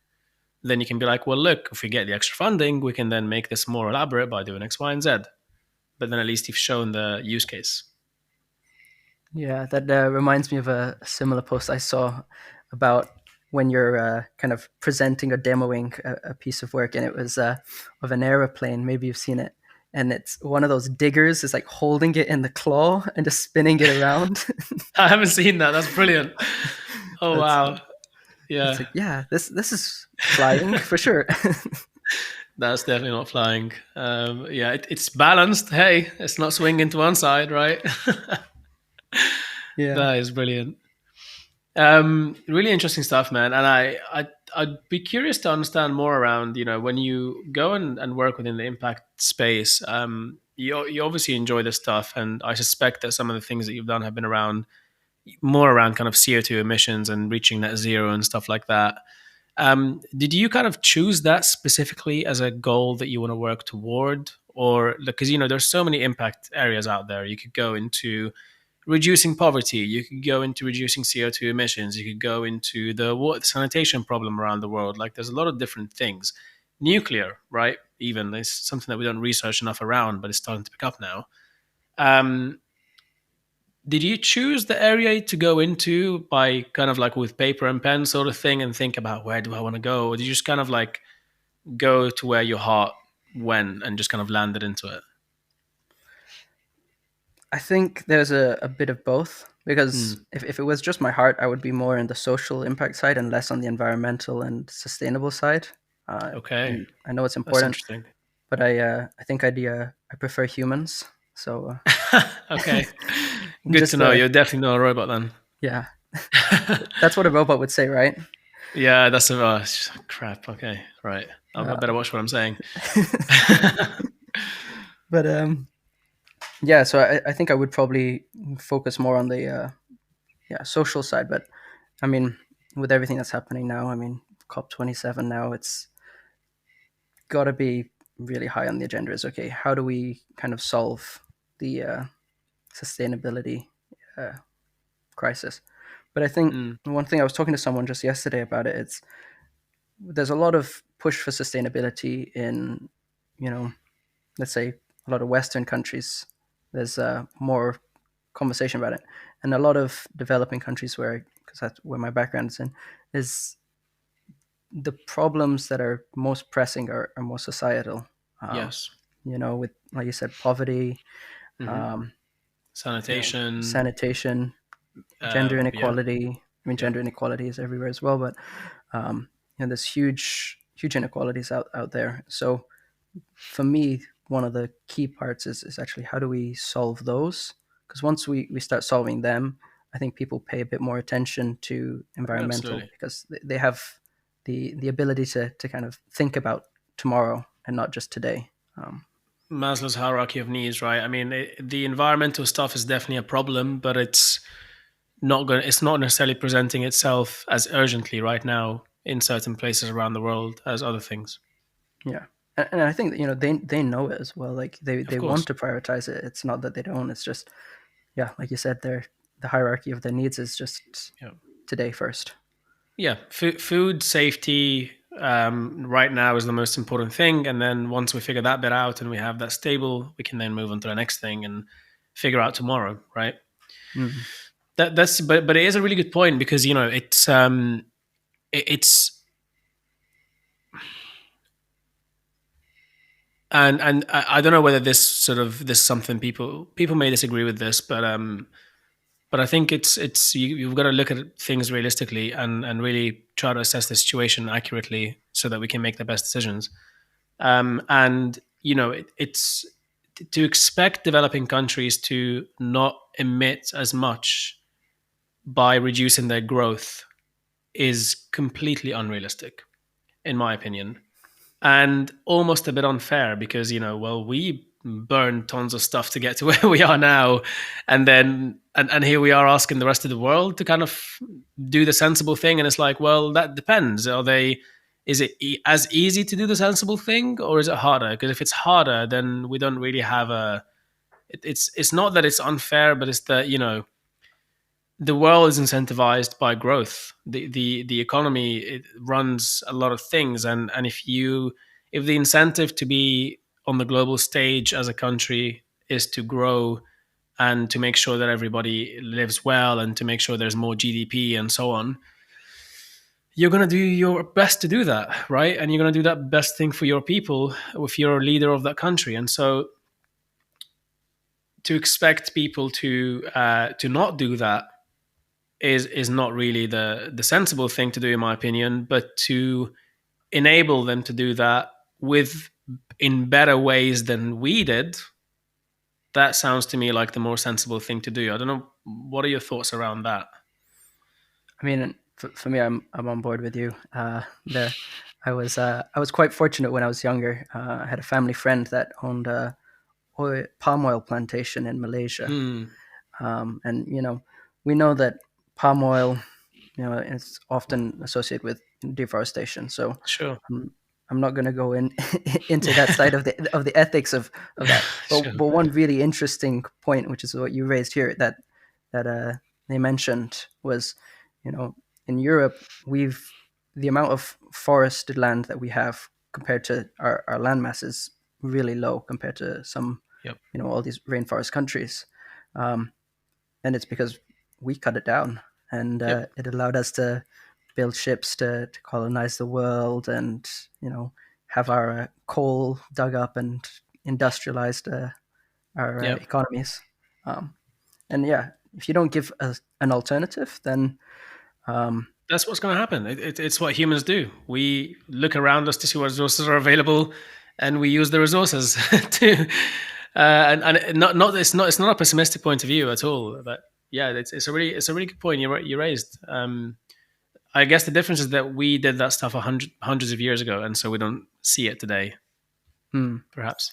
then you can be like, well, look, if we get the extra funding, we can then make this more elaborate by doing X, Y, and Z. But then at least you've shown the use case. Yeah, that reminds me of a similar post I saw about when you're kind of presenting or demoing a piece of work, and it was of an aeroplane. Maybe you've seen it, and it's one of those diggers is like holding it in the claw and just spinning it around. I haven't seen that. That's brilliant. Oh That's wow, it's yeah, like, yeah, this is flying for sure. that's definitely not flying. Yeah, it's balanced. Hey, it's not swinging to one side, right? Yeah. That is brilliant. Really interesting stuff, man. And I'd be curious to understand more around, when you go and work within the impact space. You obviously enjoy this stuff, and I suspect that some of the things that you've done have been around more around kind of CO2 emissions and reaching net zero and stuff like that. Did you kind of choose that specifically as a goal that you want to work toward, or because there's so many impact areas out there? You could go into reducing poverty. You could go into reducing CO2 emissions. You could go into the water sanitation problem around the world. Like there's a lot of different things. Nuclear, right? Even is something that we don't research enough around, but it's starting to pick up now. Um, did you choose the area to go into by kind of like with paper and pen sort of thing and think about where do I want to go? Or did you just kind of like go to where your heart went and just kind of landed into it? I think there's a bit of both because Mm, if it was just my heart, I would be more in the social impact side and less on the environmental and sustainable side. okay, And I know it's that's important, interesting. but I think I prefer humans. So Okay, good to just know. You're definitely not a robot then. yeah, that's what a robot would say, right? Yeah, that's a crap. Okay, right. I Uh, better watch what I'm saying. but yeah, so I think I would probably focus more on the yeah social side. But I mean, with everything that's happening now, I mean, COP27 now, it's got to be really high on the agenda. Is okay. How do we kind of solve the sustainability uh, crisis? But I think Mm, one thing I was talking to someone just yesterday about it. It's there's a lot of push for sustainability in, you know, let's say a lot of Western countries. There's more conversation about it, and a lot of developing countries where, because that's where my background is in, is the problems that are most pressing are more societal. Um, yes. with, like you said, poverty, Hmm. um, Sanitation. sanitation, gender Yeah. inequality. I mean, Yeah. gender inequality is everywhere as well, but um, there's huge inequalities out there. So for me, one of the key parts is actually how do we solve those? Because once we start solving them, I think people pay a bit more attention to environmental Absolutely. because they have the ability to kind of think about tomorrow and not just today. Maslow's hierarchy of needs, right? I mean, the environmental stuff is definitely a problem, but it's not necessarily presenting itself as urgently right now in certain places around the world as other things. Yeah, and I think that, they know it as well. Like Of they want course. to prioritize it. It's not that they don't. It's just, yeah, like you said, the hierarchy of their needs is just Yeah. today first. Yeah. Food safety right now is the most important thing, and then once we figure that bit out and we have that stable, we can then move on to the next thing and figure out tomorrow, right? Mm. That's but it is a really good point because it's and I don't know whether this something people may disagree with this, but I think you've got to look at things realistically and really try to assess the situation accurately so that we can make the best decisions. And it's to expect developing countries to not emit as much by reducing their growth is completely unrealistic, in my opinion, and almost a bit unfair because well, we burned tons of stuff to get to where we are now, and then and here we are asking the rest of the world to kind of do the sensible thing, and it's like, well, that depends. Is it as easy to do the sensible thing, or is it harder? Because if it's harder, then we don't really have it's not that it's unfair, but it's that the world is incentivized by growth. The economy, it runs a lot of things, and if the incentive to be on the global stage as a country is to grow and to make sure that everybody lives well and to make sure there's more GDP and so on, you're going to do your best to do that, right? And you're going to do that best thing for your people if you're a leader of that country. And so to expect people to not do that is not really the sensible thing to do, in my opinion. But to enable them to do that with in better ways than we did, that sounds to me like the more sensible thing to do. I don't know, what are your thoughts around that? I mean, for me, I'm on board with you. The I was quite fortunate when I was younger. I had a family friend that owned a palm oil plantation in Malaysia, Hmm. and we know that palm oil, is often associated with deforestation. So Sure. I'm, I'm not going to go in into that side of the ethics of that. But Sure. one really interesting point, which is what you raised here, that they mentioned was, you know, in Europe, we've the amount of forested land that we have compared to our land mass is really low compared to some, Yep. all these rainforest countries. Um, and it's because we cut it down, and Yep. it allowed us to build ships to colonize the world, and have our coal dug up and industrialized our Yep. economies. And yeah, if you don't give an alternative, then That's what's going to happen. It's what humans do. We look around us to see what resources are available, and we use the resources to. And not it's not a pessimistic point of view at all. But yeah, it's a really good point you raised. I guess the difference is that we did that stuff hundreds of years ago, and so we don't see it today. hmm. Perhaps.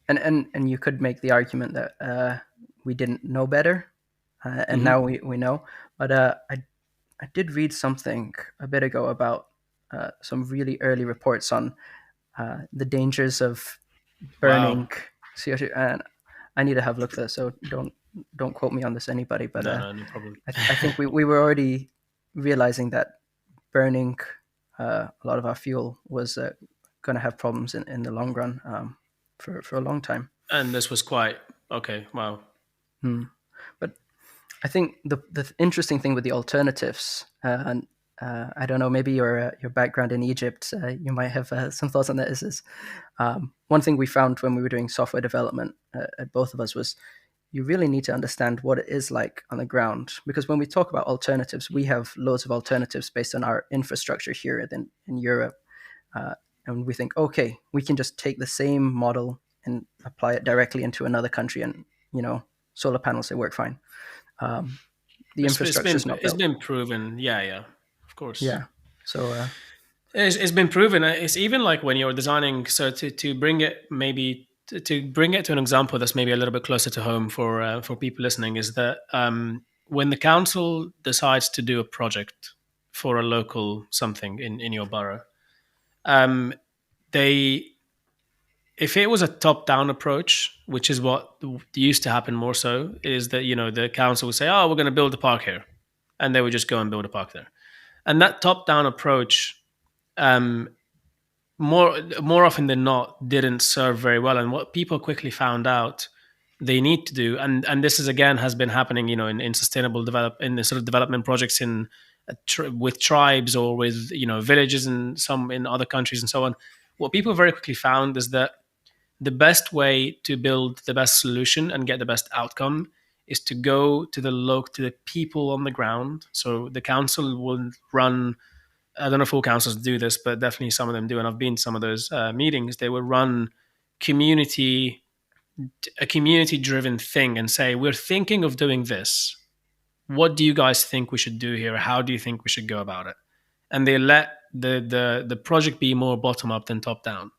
And you could make the argument that we didn't know better, and Hmm. now we know. But I did read something a bit ago about some really early reports on the dangers of Wow. burning CO2, and I need to have a look at this. So don't quote me on this, anybody. But No, no, no problem. I think we were already realizing that burning a lot of our fuel was going to have problems in the long run, for a long time. And this was quite okay. Wow. Hmm. But I think the interesting thing with the alternatives, and I don't know, maybe your background in Egypt, you might have some thoughts on that. Is one thing we found when we were doing software development at both of us was you really need to understand what it is like on the ground, because when we talk about alternatives, we have loads of alternatives based on our infrastructure here in Europe, uh, and we think, okay, we can just take the same model and apply it directly into another country, and solar panels, they work fine. um, the infrastructure is not It's built. been proven. Yeah, yeah. Of course. Yeah. So It's been proven. It's even like when you're designing. So to bring it maybe to bring it to an example that's maybe a little bit closer to home for people listening is that when the council decides to do a project for a local something in your borough, um, they if it was a top down approach, which is what used to happen more so, is that the council would say, "Oh, we're going to build a park here," and they would just go and build a park there. And that top down approach, um, more often than not, didn't serve very well. And what people quickly found out they need to do, and this is again has been happening, in sustainable in the sort of development projects with tribes or with villages and some in other countries and so on. What people very quickly found is that the best way to build the best solution and get the best outcome is to go to the people on the ground. So the council will run. I don't know if all councils do this, but definitely some of them do. And I've been to some of those meetings. They will run community a community driven thing and say, we're thinking of doing this. What do you guys think we should do here? How do you think we should go about it? And they let the project be more bottom up than top down.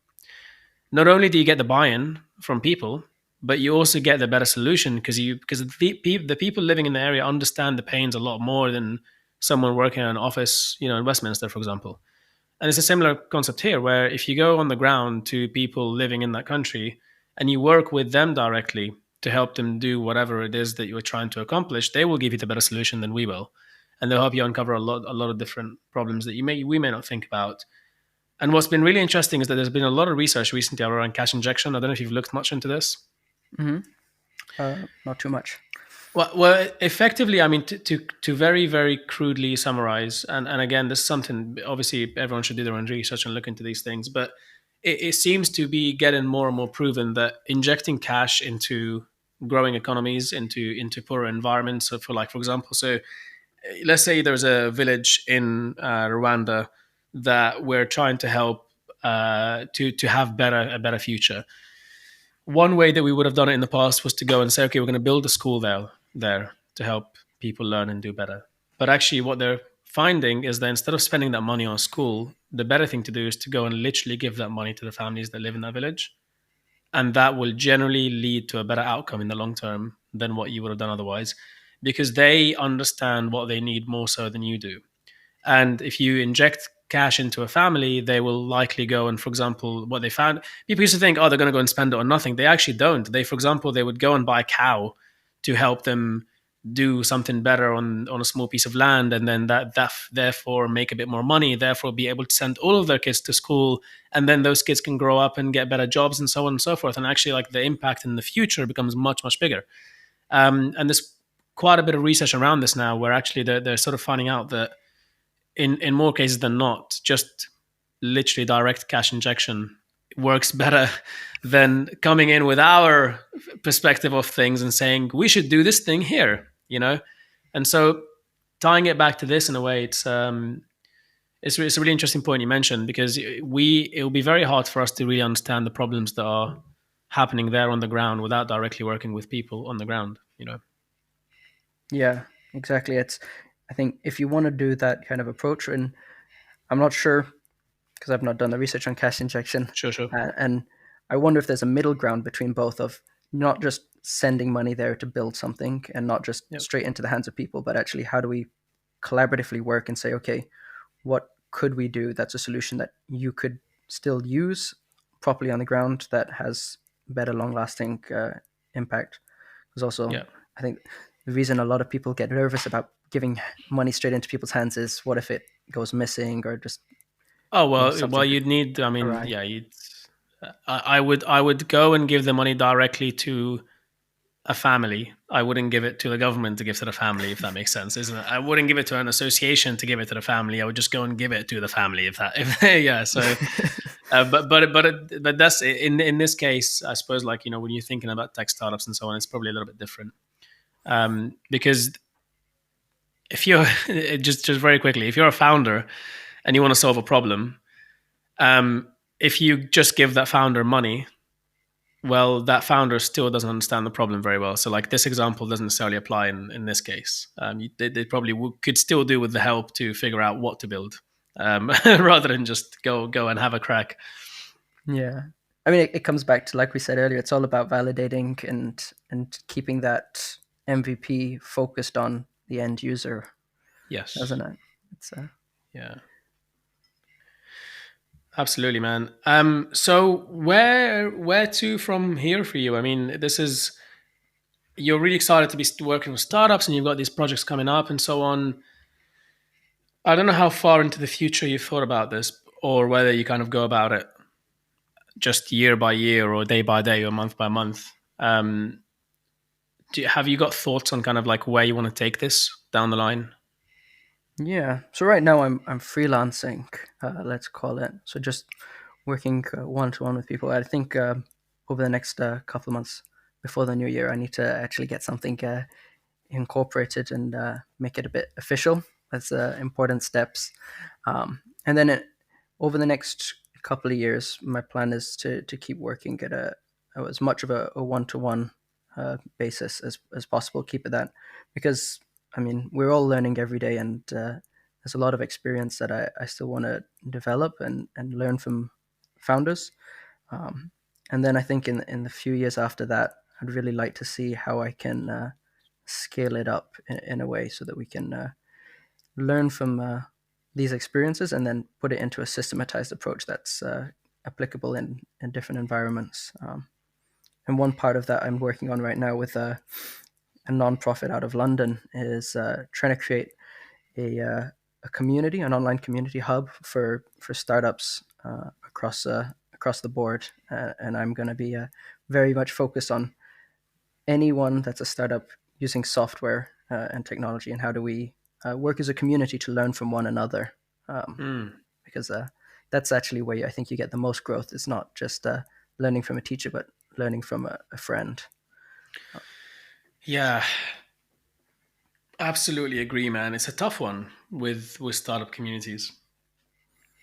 Not only do you get the buy-in from people, but you also get the better solution because the people living in the area understand the pains a lot more than someone working in an office, in Westminster, for example. And it's a similar concept here, where if you go on the ground to people living in that country and you work with them directly to help them do whatever it is that you're trying to accomplish, they will give you the better solution than we will, and they'll help you uncover a lot of different problems that we may not think about. And what's been really interesting is that there's been a lot of research recently around cash injection. I don't know if you've looked much into this. mhm, not too much. Well, effectively, I mean, to very, very crudely summarize, and again, this is something obviously everyone should do their own research and look into these things, but it seems to be getting more and more proven that injecting cash into growing economies, into poorer environments. So for example, so let's say there's a village in Rwanda that we're trying to help to have a better future. One way that we would have done it in the past was to go and say, okay, we're going to build a school there to help people learn and do better. But actually, what they're finding is that instead of spending that money on a school, the better thing to do is to go and literally give that money to the families that live in that village, and that will generally lead to a better outcome in the long term than what you would have done otherwise, because they understand what they need more so than you do. And if you inject cash into a family, they will likely go and, for example, what they found, people used to think, oh, they're going to go and spend it on nothing. They actually don't. They, for example, they would go and buy a cow to help them do something better on a small piece of land, and then that therefore make a bit more money, therefore be able to send all of their kids to school, and then those kids can grow up and get better jobs and so on and so forth. And actually, like, the impact in the future becomes much, much bigger. And there's quite a bit of research around this now, where actually they're sort of finding out that in more cases than not, just literally direct cash injection works better than coming in with our perspective of things and saying we should do this thing here, you know. And so tying it back to this in a way, it's a really interesting point you mentioned, because it will be very hard for us to really understand the problems that are happening there on the ground without directly working with people on the ground, you know. Yeah, exactly. It's I think if you want to do that kind of approach, and I'm not sure because I've not done the research on cash injection, Sure, sure. and I wonder if there's a middle ground between both of not just sending money there to build something and not just Yep. straight into the hands of people, but actually how do we collaboratively work and say, okay, what could we do that's a solution that you could still use properly on the ground that has better long lasting impact? Because also, Yeah. I think the reason a lot of people get nervous about giving money straight into people's hands is what if it goes missing or just Oh well, something could you'd need. I mean, awry. yeah, you'd. I would go and give the money directly to a family. I wouldn't give it to the government to give to the family, if that makes sense, isn't it? I wouldn't give it to an association to give it to the family. I would just go and give it to the family, if that. If yeah, so. But that's in this case, I suppose. Like, when you're thinking about tech startups and so on, it's probably a little bit different, because if you're just very quickly, if you're a founder and you want to solve a problem, um, if you just give that founder money, well, that founder still doesn't understand the problem very well. So, like, this example doesn't necessarily apply in this case. They probably could still do with the help to figure out what to build, rather than just go and have a crack. Yeah. I mean, it comes back to, like we said earlier, it's all about validating and keeping that MVP focused on the end user, Yes. doesn't it? It's Yeah. Absolutely, man. So where to from here for you? I mean, this is you're really excited to be working with startups, and you've got these projects coming up and so on. I don't know how far into the future you've thought about this, or whether you kind of go about it just year by year, or day by day, or month by month. Have you got thoughts on kind of like where you want to take this down the line? yeah. So right now I'm freelancing, let's call it. So just working one to one with people. I think over the next couple of months before the new year, I need to actually get something incorporated and make it a bit official. That's important steps. And then over the next couple of years, my plan is to keep working at as much of a one to one basis as possible. Keep it that because I mean we're all learning every day, and there's a lot of experience that I still want to develop and learn from founders. Um, and then I think in the few years after that, I'd really like to see how I can scale it up in a way so that we can learn from these experiences and then put it into a systematized approach that's applicable in different environments. And one part of that I'm working on right now with a nonprofit out of London is trying to create a community, an online community hub for startups across the board. And I'm going to be very much focused on anyone that's a startup using software and technology, and how do we work as a community to learn from one another, um, Hmm. because that's actually where I think you get the most growth. It's not just learning from a teacher, but learning from a friend. Yeah, absolutely agree, man. It's a tough one with startup communities.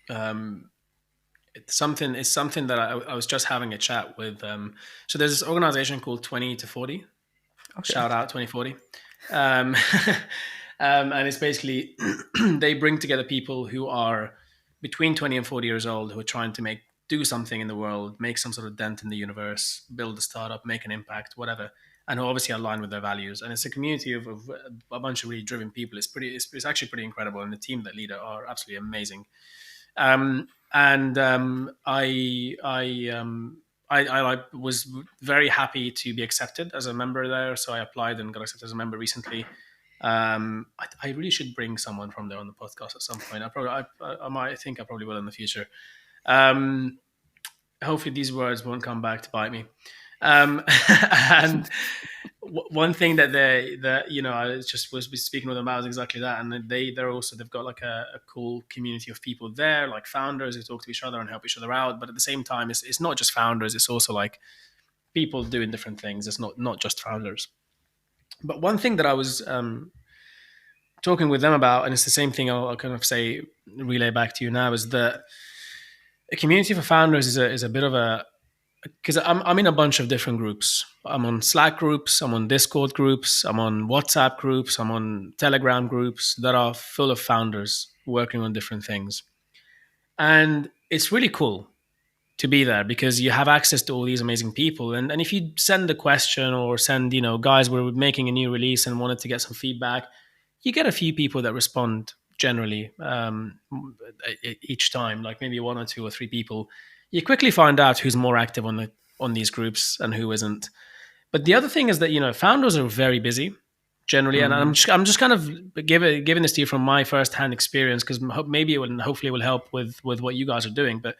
Um, it's something that I was just having a chat with. So there's this organization called 20 to 40. Okay. Shout out 2040. Um, and it's basically they bring together people who are between 20 and 40 years old, who are trying to do something in the world, make some sort of dent in the universe, build a startup, make an impact, whatever, and who obviously align with their values. And it's a community of a bunch of really driven people. It's actually pretty incredible, and the team that lead it are absolutely amazing. And I was very happy to be accepted as a member there, so I applied and got accepted as a member recently. I really should bring someone from there on the podcast at some point. I might think I probably will in the future. Um, Hopefully these words won't come back to bite me. And one thing that I just was speaking with them about is exactly that, and they've got like a cool community of people there, like founders who talk to each other and help each other out. But at the same time, it's not just founders; it's also like people doing different things. It's not just founders. But one thing that I was talking with them about, and it's the same thing I'll kind of say relay back to you now, is that a community for founders is a bit of a, because I'm in a bunch of different groups. I'm on Slack groups, I'm on Discord groups, I'm on WhatsApp groups, I'm on Telegram groups that are full of founders working on different things. And it's really cool to be there because you have access to all these amazing people. And if you send a question or send, guys, we're making a new release and wanted to get some feedback, you get a few people that respond generally each time, like maybe one or two or three people. You quickly find out who's more active on these groups and who isn't. But the other thing is that founders are very busy generally, and Mm. I'm just kind of giving this to you from my first hand experience because maybe hopefully it will help with what you guys are doing. But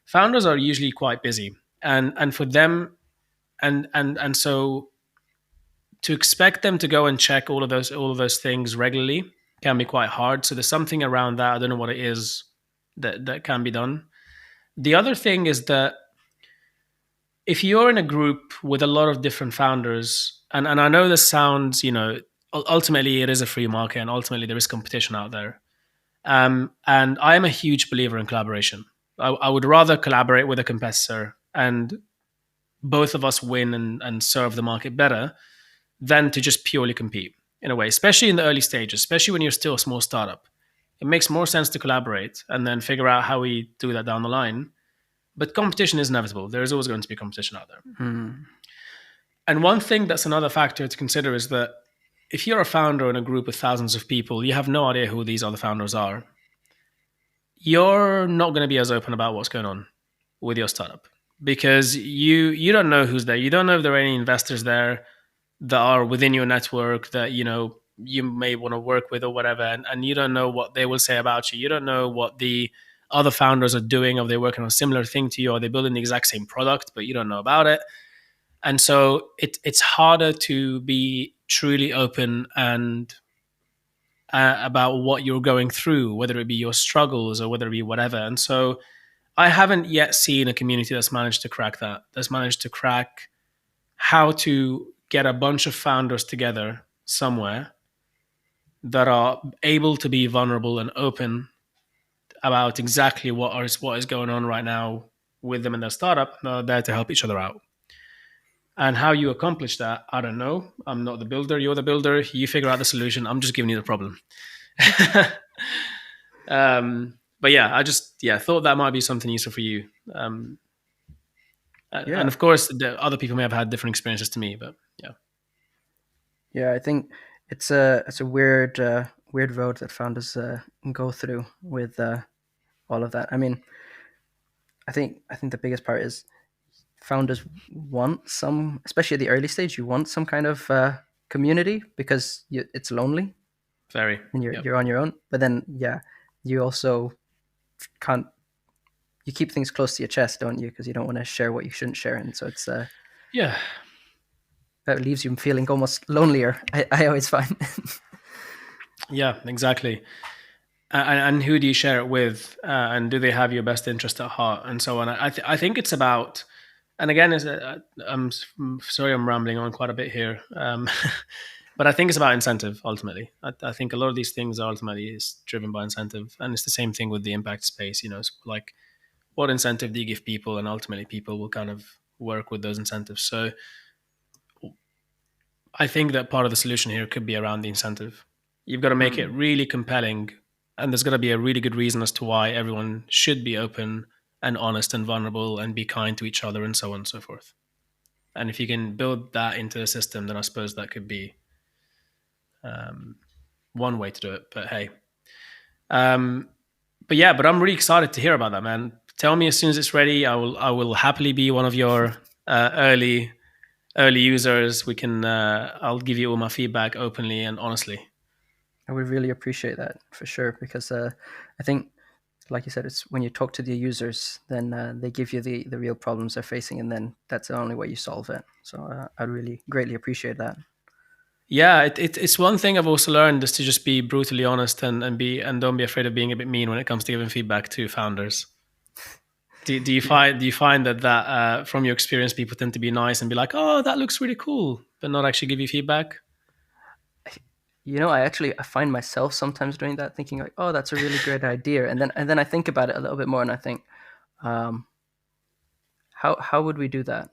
founders are usually quite busy, and for them, and so to expect them to go and check all of those things regularly can be quite hard. So there's something around that. I don't know what it is that can be done. The other thing is that if you're in a group with a lot of different founders, and I know this sounds, ultimately it is a free market, and ultimately there is competition out there. And I am a huge believer in collaboration. I would rather collaborate with a competitor and both of us win and serve the market better than to just purely compete in a way, especially in the early stages, especially when you're still a small startup. It makes more sense to collaborate and then figure out how we do that down the line. But competition is inevitable. There is always going to be competition out there. Mm. And one thing that's another factor to consider is that if you're a founder in a group with thousands of people, you have no idea who these other founders are. You're not going to be as open about what's going on with your startup because you don't know who's there. You don't know if there are any investors there that are within your network that you may want to work with or whatever, and you don't know what they will say about you. You don't know what the other founders are doing. Are they working on a similar thing to you? Are they building the exact same product but you don't know about it? And so it's harder to be truly open and about what you're going through, whether it be your struggles or whether it be whatever. And so I haven't yet seen a community that's managed to crack that, that's managed to crack how to get a bunch of founders together somewhere that are able to be vulnerable and open about exactly what is going on right now with them in their startup, and are there to help each other out. And how you accomplish that, I don't know. I'm not the builder. You're the builder. You figure out the solution. I'm just giving you the problem. But yeah, I just thought that might be something useful for you. And Yeah, of course, the other people may have had different experiences to me, but yeah, yeah. I think it's a weird road that founders go through with all of that. I mean, I think the biggest part is founders want some, especially at the early stage, you want some kind of community because it's lonely very. and you're Yep. you're on your own. But then, yeah, you also can't. You keep things close to your chest, don't you? Because you don't want to share what you shouldn't share, and so it's Yeah. that leaves you feeling almost lonelier. I always find. Yeah, exactly. And who do you share it with? And do they have your best interest at heart? And so on. I think it's about, and again, sorry, I'm rambling on quite a bit here. But I think it's about incentive ultimately. I think a lot of these things are ultimately is driven by incentive. And it's the same thing with the impact space, so like what incentive do you give people? And ultimately people will kind of work with those incentives. So I think that part of the solution here could be around the incentive. You've got to make it Hmm. really compelling, and there's got to be a really good reason as to why everyone should be open and honest and vulnerable and be kind to each other and so on and so forth. And if you can build that into the system, then I suppose that could be um, one way to do it. But hey, um, but I'm really excited to hear about that, man. Tell me as soon as it's ready. I will happily be one of your early users. We can I'll give you all my feedback openly and honestly. I would really appreciate that for sure because I think like you said, it's when you talk to the users, then they give you the real problems they're facing, and then that's the only way you solve it. So I really greatly appreciate that. Yeah, it's one thing I've also learned is to just be brutally honest and don't be afraid of being a bit mean when it comes to giving feedback to founders. Yeah. Do you find that from your experience people tend to be nice and be like, oh, that looks really cool, but not actually give you feedback? I find myself sometimes doing that, thinking like, oh, that's a really great idea, and then I think about it a little bit more, and I think, um, how would we do that,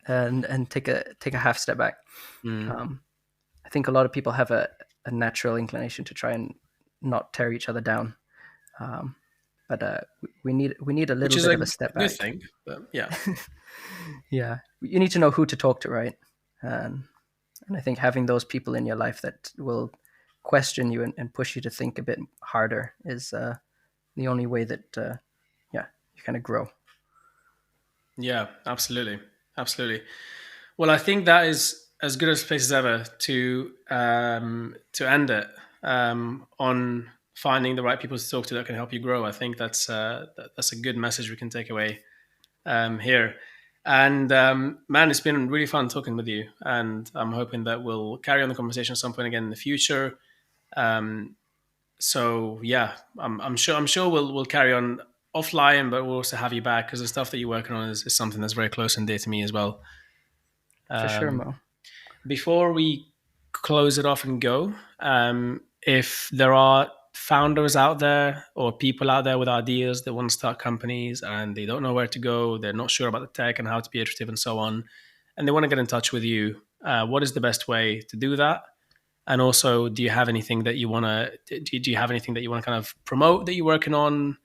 and take a half step back. Mm. Um, I think a lot of people have a natural inclination to try and not tear each other down, um, but we need a Which little is bit a of a step good back. thing, but yeah. Yeah, you need to know who to talk to, right? Um, and I think having those people in your life that will question you and push you to think a bit harder is the only way that yeah, you kind of grow. Yeah, absolutely. Absolutely. Well, I think that is as good a place as ever to end it on finding the right people to talk to that can help you grow. I think that's a good message we can take away here. And man, it's been really fun talking with you, and I'm hoping that we'll carry on the conversation at some point again in the future. Um, so yeah, I'm sure we'll carry on offline, but we'll also have you back because the stuff that you're working on is something that's very close and dear to me as well. For sure, Um, Mo. before we close it off and go, if there are founders out there or people out there with ideas that want to start companies and they don't know where to go, they're not sure about the tech and how to be iterative and so on, and they want to get in touch with you, what is the best way to do that? And also, do you have anything that you want to? Do you have anything that you want to kind of promote that you're working on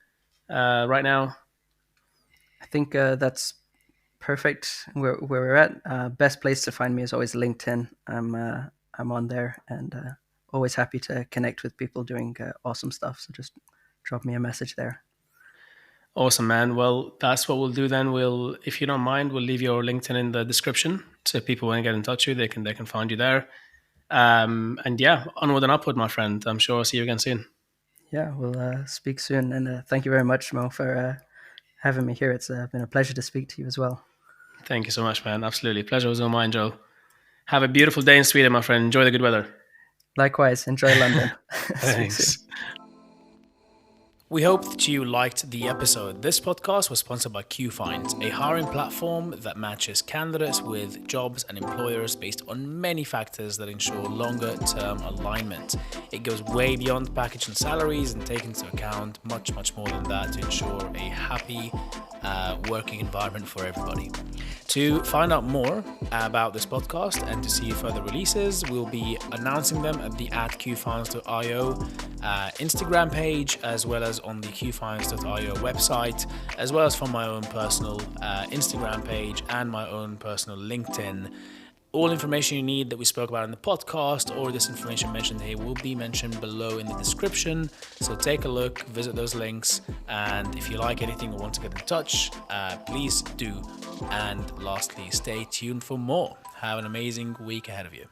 right now? I think that's perfect where we're at. Best place to find me is always LinkedIn. I'm on there, and always happy to connect with people doing awesome stuff. So just drop me a message there. Awesome, man. Well, that's what we'll do then. If you don't mind, we'll leave your LinkedIn in the description, so if people want to get in touch with you, they can find you there. And yeah, onward and upward, my friend. I'm sure I'll see you again soon. Yeah, we'll speak soon, and thank you very much, Mo, for having me here. It's been a pleasure to speak to you as well. Thank you so much, man. Absolutely, pleasure was all mine, Joel. Have a beautiful day in Sweden, my friend. Enjoy the good weather. Likewise, enjoy London. Speak soon. Thanks. We hope that you liked the episode. This podcast was sponsored by QFind, a hiring platform that matches candidates with jobs and employers based on many factors that ensure longer term alignment. It goes way beyond package and salaries and takes into account much more than that to ensure a happy working environment for everybody. To find out more about this podcast and to see further releases, we'll be announcing them at the @qfinds.io Instagram page, as well as on the qfinds.io website, as well as from my own personal Instagram page and my own personal LinkedIn. All information you need that we spoke about in the podcast or this information mentioned here will be mentioned below in the description. So take a look, visit those links, and if you like anything or want to get in touch, please do. And lastly, stay tuned for more. Have an amazing week ahead of you.